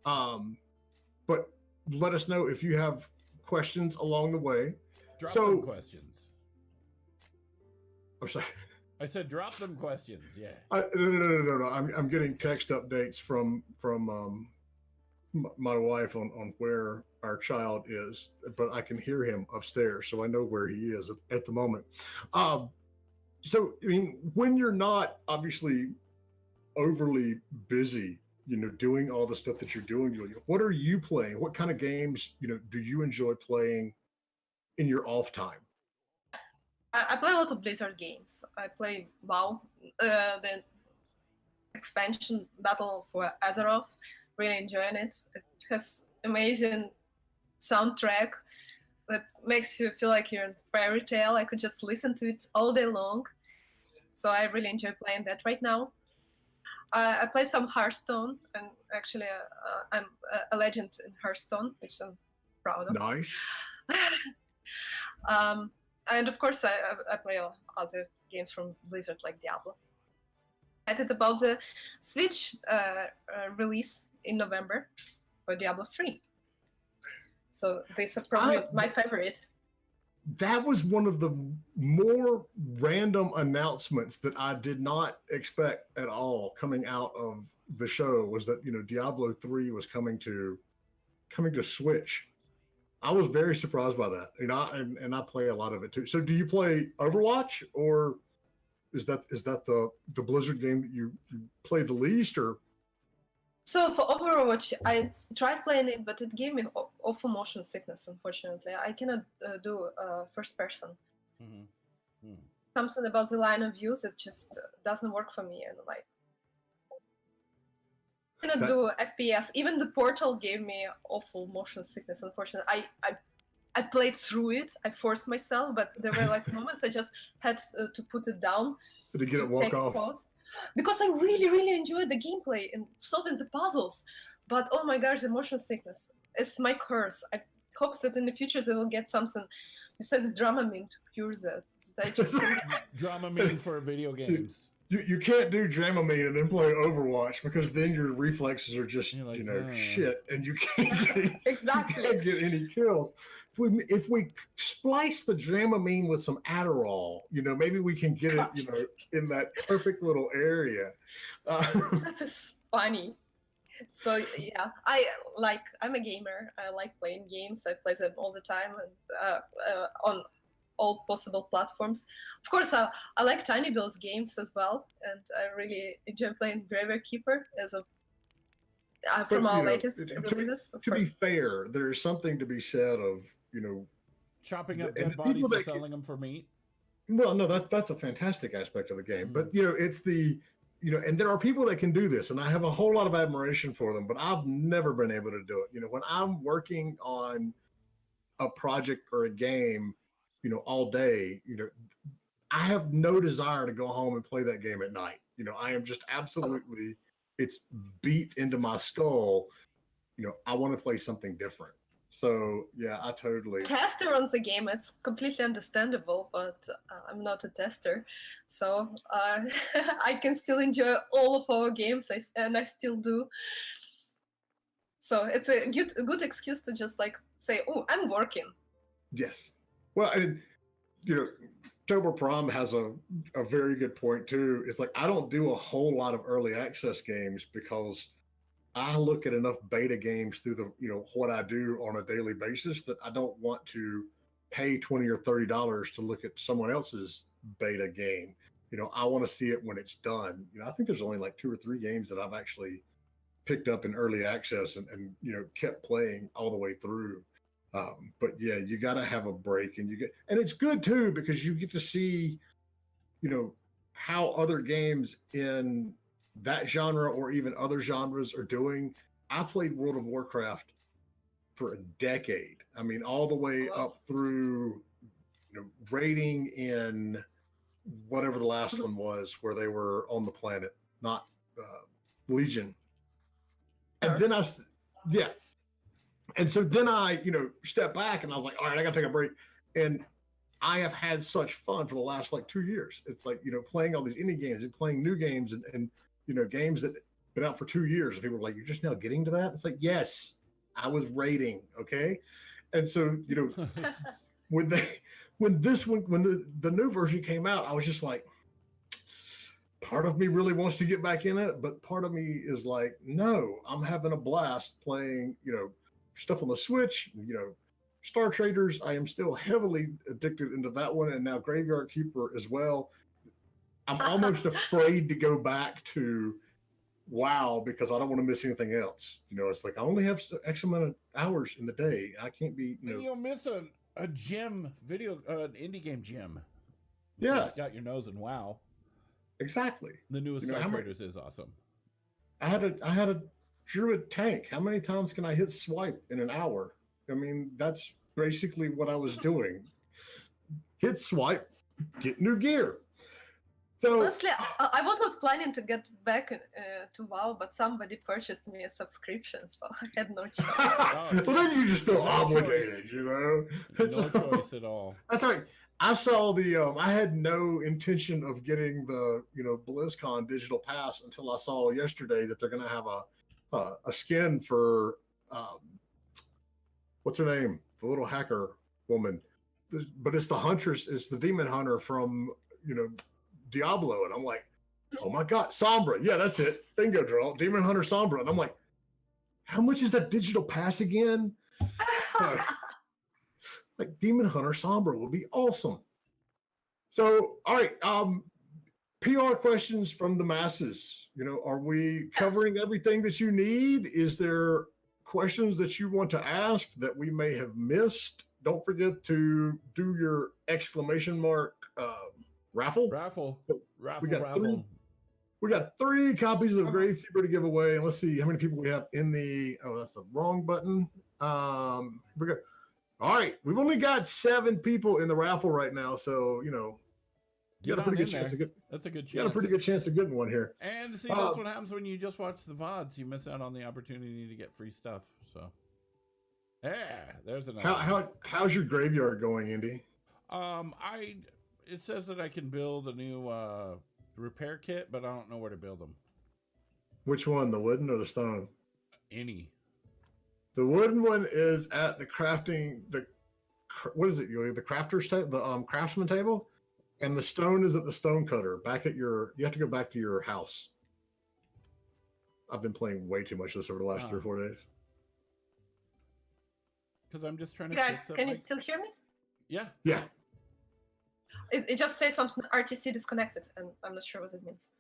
But let us know if you have questions along the way. Drop them questions. I'm sorry. I said drop them questions. Yeah. No. I'm getting text updates from my wife on where our child is, but I can hear him upstairs, so I know where he is at the moment. So, I mean, when you're not obviously overly busy, doing all the stuff that you're doing, what are you playing? What kind of games, do you enjoy playing in your off time? I play a lot of Blizzard games. I play WoW, the expansion Battle for Azeroth. Really enjoying it. It has amazing soundtrack that makes you feel like you're in fairy tale. I could just listen to it all day long. So I really enjoy playing that right now. I play some Hearthstone, and actually, I'm a legend in Hearthstone, which I'm proud of. Nice. And of course, I play other games from Blizzard, like Diablo. Excited about the Switch release in November for Diablo 3. So this is probably my favorite. That was one of the more random announcements that I did not expect at all coming out of the show, was that Diablo 3 was coming to Switch. I was very surprised by that. And I play a lot of it too. So do you play Overwatch, or is that the Blizzard game that you play the least? Or so for Overwatch, I tried playing it, but it gave me awful motion sickness. Unfortunately, I cannot do first person. Mm-hmm. Something about the line of views, it just doesn't work for me, and like I cannot do FPS. Even the Portal gave me awful motion sickness. Unfortunately, I played through it. I forced myself, but there were like moments I just had to put it down to get it walk off. Pause. Because I really, really enjoyed the gameplay and solving the puzzles. But oh my gosh, the motion sickness. It's my curse. I hope that in the future they will get something besides Dramamine to cure this. Dramamine for video games. You can't do Dramamine and then play Overwatch, because then your reflexes are just shit, and you can't exactly. You can't get any kills. If we splice the Dramamine with some Adderall, maybe we can get it, in that perfect little area. That is funny. So yeah, I'm a gamer. I like playing games. I play them all the time, and on all possible platforms. Of course, I like Tiny Build's games as well, and I really enjoy playing Graveyard Keeper as a from our latest releases. To be fair, there's something to be said of chopping up dead bodies and selling them for meat. Well, no, that's a fantastic aspect of the game, but it's the and there are people that can do this, and I have a whole lot of admiration for them, but I've never been able to do it. When I'm working on a project or a game, all day, I have no desire to go home and play that game at night. I am just absolutely, it's beat into my skull. I want to play something different. So yeah, I totally. Tester on the game, it's completely understandable, but I'm not a tester, so I can still enjoy all of our games, and I still do. So it's a good excuse to just say, "Oh, I'm working." Yes. Well, and October Prom has a very good point too. It's like I don't do a whole lot of early access games because I look at enough beta games through the what I do on a daily basis that I don't want to pay $20 or $30 to look at someone else's beta game. I want to see it when it's done. I think there's only like 2 or 3 games that I've actually picked up in early access and kept playing all the way through. But yeah, you got to have a break, and it's good too, because you get to see, how other games in that genre or even other genres are doing. I played World of Warcraft for a decade. I mean, all the way up through, raiding in whatever the last one was, where they were on the planet, not Legion. And then And so then I, stepped back and I was like, all right, I got to take a break. And I have had such fun for the last 2 years. It's like, playing all these indie games and playing new games and games that have been out for 2 years. And people are like, you're just now getting to that? It's like, yes, I was raiding. Okay. And so, when the new version came out, I was just like, part of me really wants to get back in it. But part of me is like, no, I'm having a blast playing, stuff on the Switch, Star Traders. I am still heavily addicted into that one, and now Graveyard Keeper as well. I'm almost afraid to go back to WoW because I don't want to miss anything else. You know, it's like I only have X amount of hours in the day. I can't be, you know. And you'll miss a gym video, an indie game gym. Yes. Got your nose in WoW. Exactly. The newest Star Traders is awesome. I had a druid tank. How many times can I hit swipe in an hour? I mean, that's basically what I was doing. Hit swipe, get new gear. So honestly, I was not planning to get back to WoW, but somebody purchased me a subscription, so I had no choice. Well, then you just feel obligated, you know? No choice at all. That's right. I saw I had no intention of getting the, you know, BlizzCon digital pass until I saw yesterday that they're going to have a skin for, what's her name? The little hacker woman. But it's the huntress, it's the demon hunter from, you know, Diablo. And I'm like, oh my God, Sombra. Yeah, that's it. Bingo draw. Demon hunter Sombra. And I'm like, how much is that digital pass again? So, like Demon Hunter Sombra would be awesome. So, all right, PR questions from the masses. You know, are we covering everything that you need? Is there questions that you want to ask that we may have missed? Don't forget to do your exclamation mark raffle. Raffle. We got 3 copies of Gravekeeper to give away. Let's see how many people we have in the. Oh, that's the wrong button. We got. All right, we've only got 7 people in the raffle right now, so you know, you got a pretty good chance to get. That's a good chance. You got a pretty good chance of getting one here. And see, that's what happens when you just watch the VODs. You miss out on the opportunity to get free stuff. So, yeah, there's another. How's your graveyard going, Indy? It says that I can build a new repair kit, but I don't know where to build them. Which one, the wooden or the stone? Any. The wooden one is at the crafting, what is it, Yulia? The crafter's table, the craftsman table, and the stone is at the stone cutter. Back at you have to go back to your house. I've been playing way too much of this over the last 3 or 4 days. Because I'm just trying to. Guys, can you still hear me? Yeah. Yeah. It just says something RTC disconnected, and I'm not sure what it means.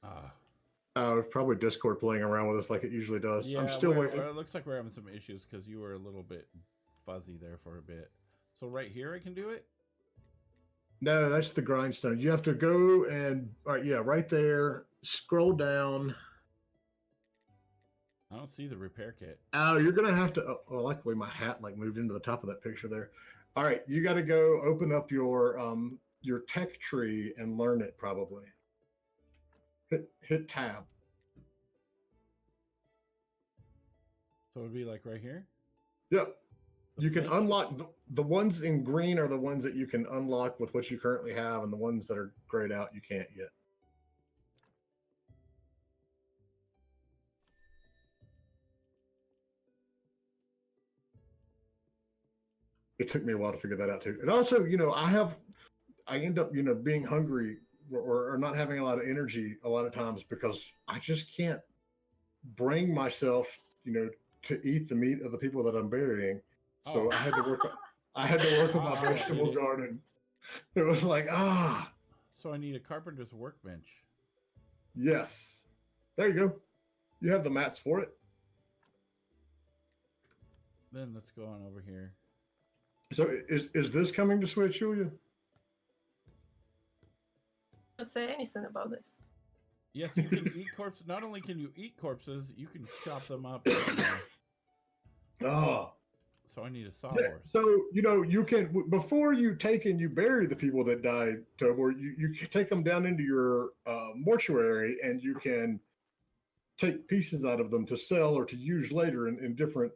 It's probably Discord playing around with us like it usually does. Yeah, I'm still waiting. It looks like we're having some issues because you were a little bit fuzzy there for a bit. So right here I can do it? No, that's the grindstone. You have to go and, all right, yeah, right there. Scroll down. I don't see the repair kit. Oh, you're going to have to, well, luckily my hat like moved into the top of that picture there. All right, you got to go open up your tech tree and learn it probably. Hit tab. So it would be like right here? Yep. You can unlock the ones in green are the ones that you can unlock with what you currently have, and the ones that are grayed out you can't yet. It took me a while to figure that out too. And also, you know, I end up, you know, being hungry or not having a lot of energy a lot of times because I just can't bring myself, you know, to eat the meat of the people that I'm burying. So I had to work on my vegetable garden. It was like, So I need a carpenter's workbench. Yes. There you go. You have the mats for it. Then let's go on over here. So is this coming to Switch, Yulia? Don't say anything about this. Yes, you can eat corpses. Not only can you eat corpses, you can chop them up. Oh. So I need a sawhorse. So, you know, you can, before you take and you bury the people that died, Tobor, you take them down into your mortuary and you can take pieces out of them to sell or to use later in different,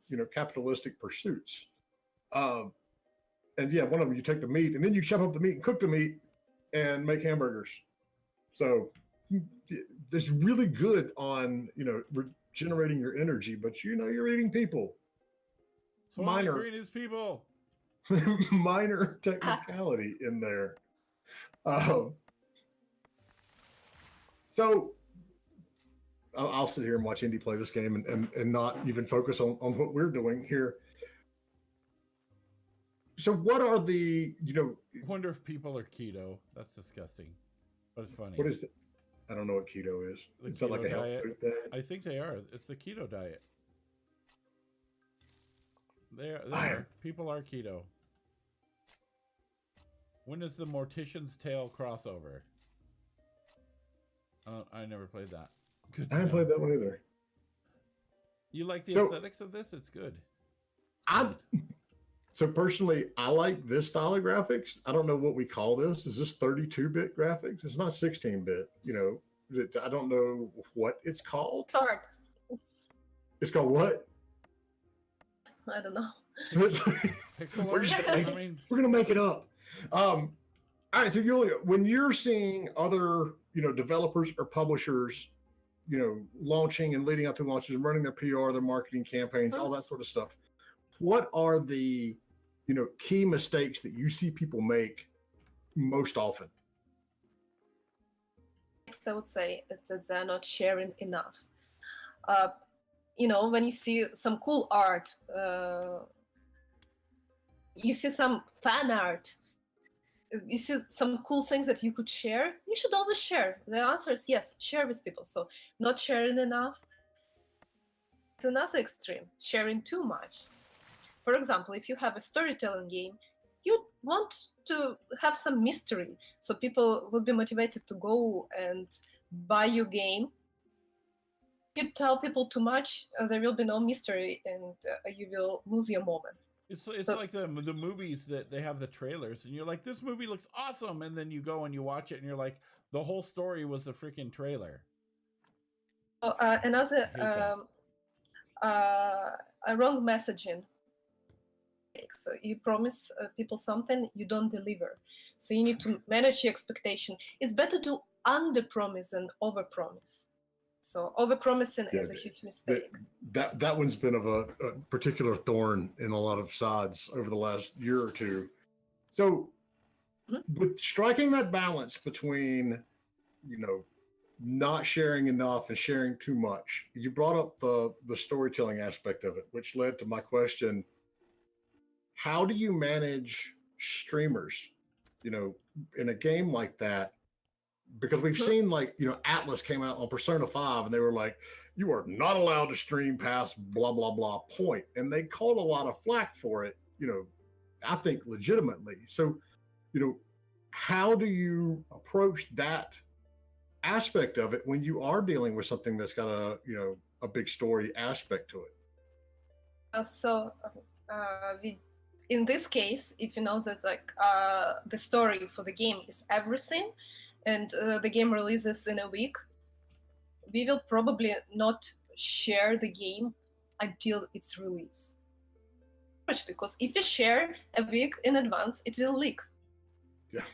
you know, capitalistic pursuits. And yeah, one of them, you take the meat and then you chop up the meat and cook the meat and make hamburgers. So it's really good on, you know, regenerating your energy, but you know, you're eating people. So minor green is people. Minor technicality in there. So I'll sit here and watch Indy play this game and not even focus on what we're doing here. So what are the, you know... I wonder if people are keto. That's disgusting. But it's funny. What is it? I don't know what keto is. The Is that like a health diet. food thing? I think they are. It's the keto diet. They I are. am- People are keto. When is the Mortician's Tale crossover? I never played that. Good. I haven't played that one either. You like the So- aesthetics of this? It's good. So personally, I like this style of graphics. I don't know what we call this. Is this 32-bit graphics? It's not 16-bit. I don't know what it's called. It's hard. It's called what? I don't know. Pixel We're art? just I gonna mean, We're gonna make it up. All right, so Yulia, when you're seeing other, developers or publishers, launching and leading up to launches and running their PR, their marketing campaigns, all that sort of stuff, what are the, key mistakes that you see people make most often? I would say it's that they're not sharing enough. When you see some cool art, you see some fan art, you see some cool things that you could share, you should always share. The answer is yes, share with people. So not sharing enough. It's another extreme, sharing too much. For example, if you have a storytelling game, you want to have some mystery, so people will be motivated to go and buy your game. If you tell people too much, there will be no mystery, and you will lose your moment. it's like the movies that they have the trailers, and you're like, this movie looks awesome, and then you go and you watch it, and you're like, the whole story was the freaking trailer. Another a wrong messaging. So you promise people something, you don't deliver. So you need to manage your expectation. It's better to under-promise than over-promise. So over-promising is a huge mistake. That one's been of a particular thorn in a lot of sides over the last year or two. So with striking that balance between, not sharing enough and sharing too much, you brought up the storytelling aspect of it, which led to my question. How do you manage streamers, in a game like that? Because we've seen Atlas came out on Persona 5 and they were like, you are not allowed to stream past blah, blah, blah point. And they called a lot of flack for it, I think legitimately. So, how do you approach that aspect of it when you are dealing with something that's got a big story aspect to it? In this case, if you know that the story for the game is everything, and the game releases in a week, we will probably not share the game until its release. Because if you share a week in advance, it will leak. Yeah.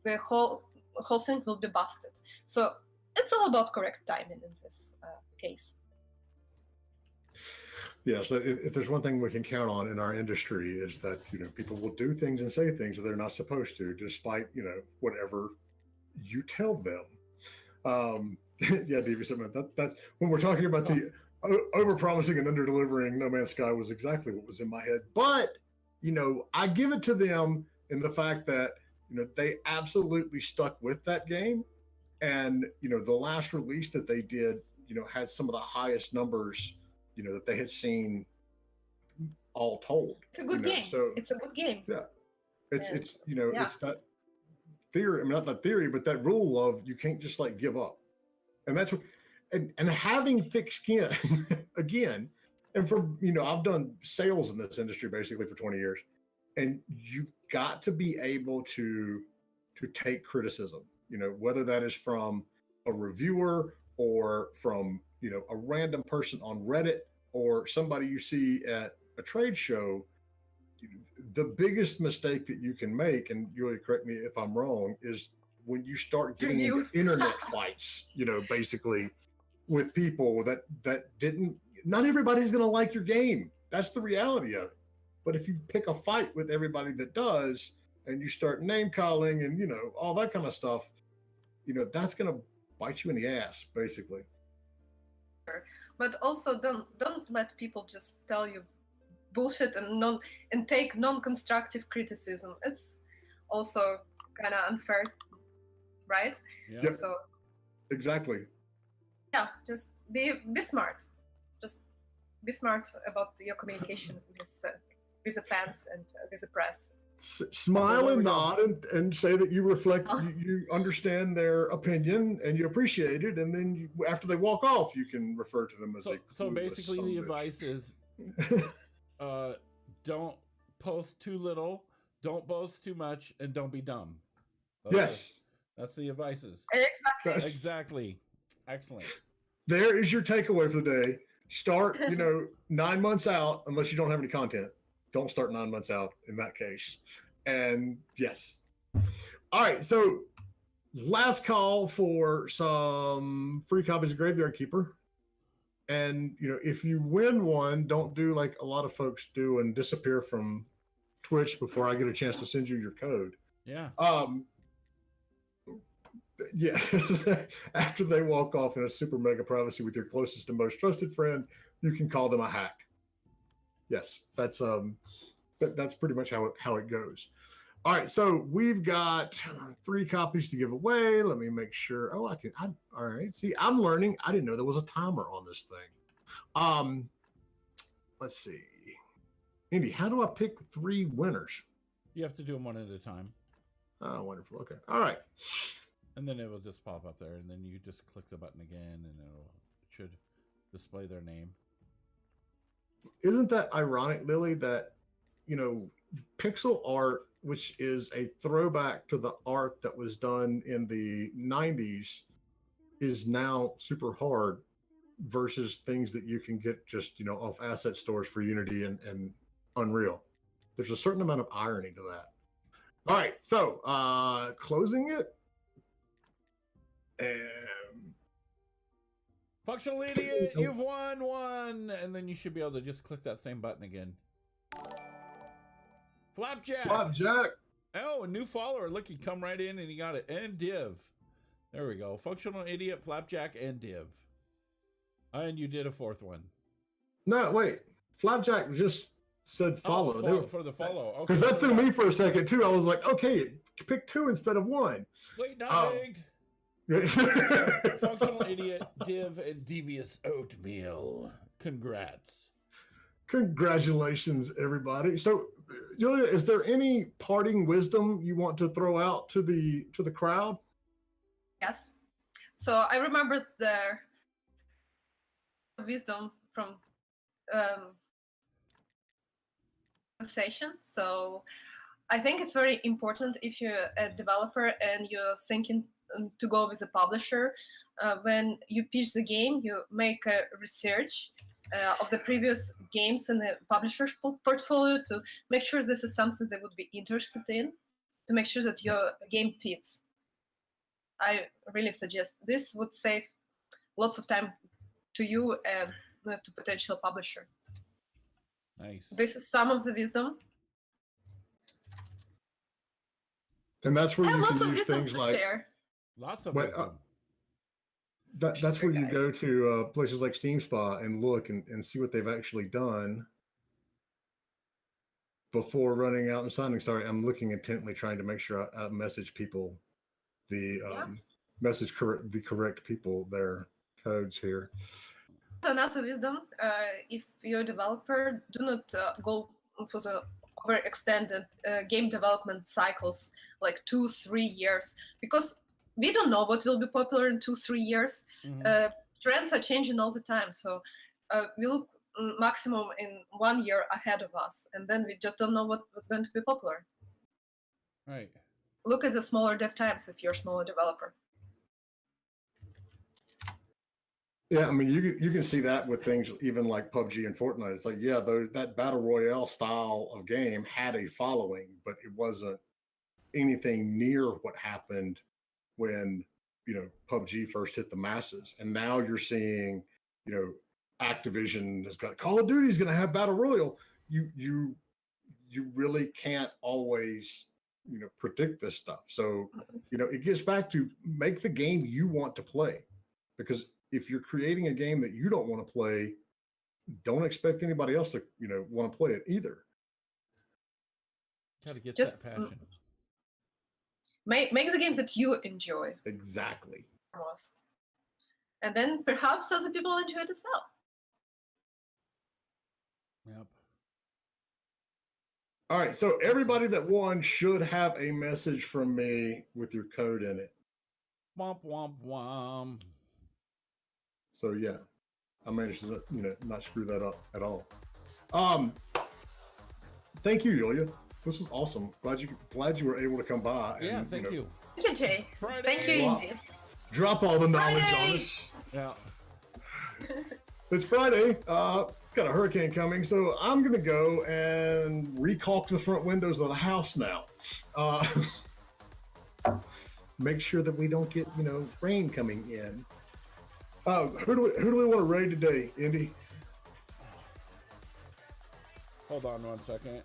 The whole thing will be busted. So it's all about correct timing in this case. Yeah, so if there's one thing we can count on in our industry is that, people will do things and say things that they're not supposed to, despite, whatever you tell them. Yeah, Davey, that's when we're talking about the over-promising and under-delivering, No Man's Sky was exactly what was in my head. But, I give it to them in the fact that, they absolutely stuck with that game. And, the last release that they did, had some of the highest numbers that they had seen all told. It's a good game. So it's a good game. Yeah. It's that theory, I mean, not that theory, but that rule of you can't just give up. And that's what, and having thick skin again, and I've done sales in this industry basically for 20 years, and you've got to be able to take criticism, whether that is from a reviewer or from, a random person on Reddit or somebody you see at a trade show. The biggest mistake that you can make, and Julia, correct me if I'm wrong, is when you start getting into internet fights, basically with people that didn't, not everybody's going to like your game. That's the reality of it. But if you pick a fight with everybody that does, and you start name calling and, all that kind of stuff, that's going to bite you in the ass, basically. But also don't let people just tell you bullshit and take non-constructive criticism. It's also kind of unfair. right? Yeah. Yep. So Exactly. yeah, just be smart. Just be smart about your communication with the fans and with the press. Smile there and we go. nod and say that you reflect, Oh. you understand their opinion and you appreciate it, and then after they walk off, you can refer to them as a So clueless basically, son the of a bitch. advice is don't post too little, don't boast too much, and don't be dumb. Yes, That's the advices. Exactly. Exactly. Excellent. there is your takeaway for the day. Start, 9 months out, unless you don't have any content. Don't start 9 months out in that case. And yes. All right. So last call for some free copies of Graveyard Keeper. And, if you win one, don't do like a lot of folks do and disappear from Twitch before I get a chance to send you your code. Yeah. Yeah. After they walk off in a super mega privacy with your closest and most trusted friend, you can call them a hack. Yes, that's pretty much how it goes. All right, so we've got 3 copies to give away. Let me make sure. Oh, all right. See, I'm learning. I didn't know there was a timer on this thing. Let's see. Indy, how do I pick 3 winners? You have to do them one at a time. Oh, wonderful. Okay. All right. And then it will just pop up there, and then you just click the button again, and it should display their name. Isn't that ironic, Lily, that, pixel art, which is a throwback to the art that was done in the 90s, is now super hard versus things that you can get just, off asset stores for Unity and Unreal. There's a certain amount of irony to that. All right, so closing it. Functional idiot, you've won one, and then you should be able to just click that same button again. Flapjack. Oh, a new follower. Look, he come right in and he got it. And div. There we go. Functional idiot, Flapjack, and div. And you did a 4th one. No, wait. Flapjack just said follow. Oh, for the follow. Okay. Because that threw me for a second too. I was like, okay, pick 2 instead of 1. Wait, not rigged. Functional idiot, div, and devious oatmeal. Congrats. Congratulations, everybody. So, Julia, is there any parting wisdom you want to throw out to the crowd? Yes. So I remember the wisdom from conversation. So I think it's very important if you're a developer and you're thinking to go with a publisher. When you pitch the game, you make a research of the previous games in the publisher's portfolio to make sure this is something they would be interested in, to make sure that your game fits. I really suggest this would save lots of time to you and to potential publisher. Nice. This is some of the wisdom. And that's where you lots can of use things like share. Lots of wisdom. That's where you go to places like Steam Spa and look and see what they've actually done before running out and signing. Sorry, I'm looking intently, trying to make sure I message people the correct people their codes here. Another wisdom: if you're a developer, do not go for the overextended game development cycles, like 2-3 years, because we don't know what will be popular in 2-3 years. Mm-hmm. Trends are changing all the time, so we look maximum in 1 year ahead of us, and then we just don't know what's going to be popular. Right. Look at the smaller dev times if you're a smaller developer. Yeah, I mean, you can see that with things even like PUBG and Fortnite. It's like, yeah, that battle royale style of game had a following, but it wasn't anything near what happened when PUBG first hit the masses. And now you're seeing, Activision has got Call of Duty is going to have battle royale. You really can't always predict this stuff. So it gets back to make the game you want to play, because if you're creating a game that you don't want to play, don't expect anybody else to, want to play it either. Got to get that passion. Make the games that you enjoy Exactly. most. And then perhaps other people enjoy it as well. Yep. All right, so everybody that won should have a message from me with your code in it. Womp womp womp. So yeah, I managed to not screw that up at all. Thank you, Yulia. This was awesome. Glad you were able to come by. And, Yeah, thank you. Thank you, Jay. Friday. Thank you, Wow. Indy. Drop all the knowledge Friday. on us. Yeah. It's Friday. Got a hurricane coming, so I'm gonna go and recalk the front windows of the house now. Make sure that we don't get rain coming in. Who do we want to raid today, Indy? Hold on 1 second.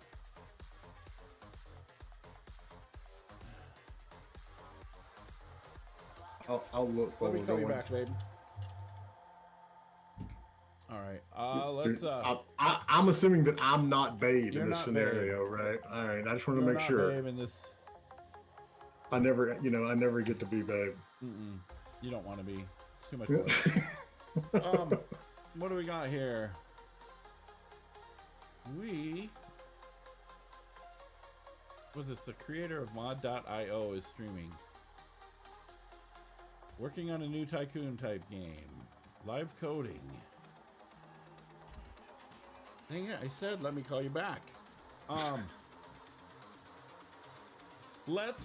I'll look while Let me we're call you going. back, babe. All right. Let's. I'm assuming that I'm not Babe You're in this not scenario, right? All right. I just want to you're make not sure. Babe in this. I never get to be Babe. You don't want to be. It's too much work. What do we got here? Was this the creator of mod.io is streaming. Working on a new tycoon type game. Live coding. Dang it, I said let me call you back. Let's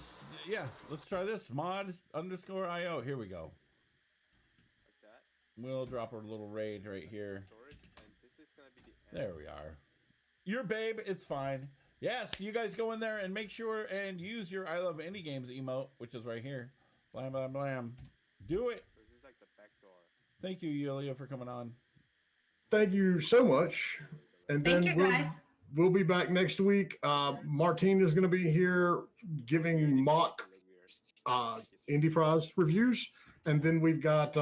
try this. Mod_io. Here we go. We'll drop a little raid right here. There we are. You're Babe, it's fine. Yes, you guys go in there and make sure and use your I Love Indie Games emote, which is right here. Blam, blam, blam. Do it. Thank you, Yulia, for coming on. Thank you so much. And Thank then you, guys. we'll be back next week. Martine is going to be here giving mock Indie Prize reviews. And then we've got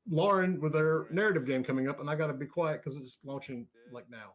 Lauren with their narrative game coming up. And I got to be quiet because it's launching like now.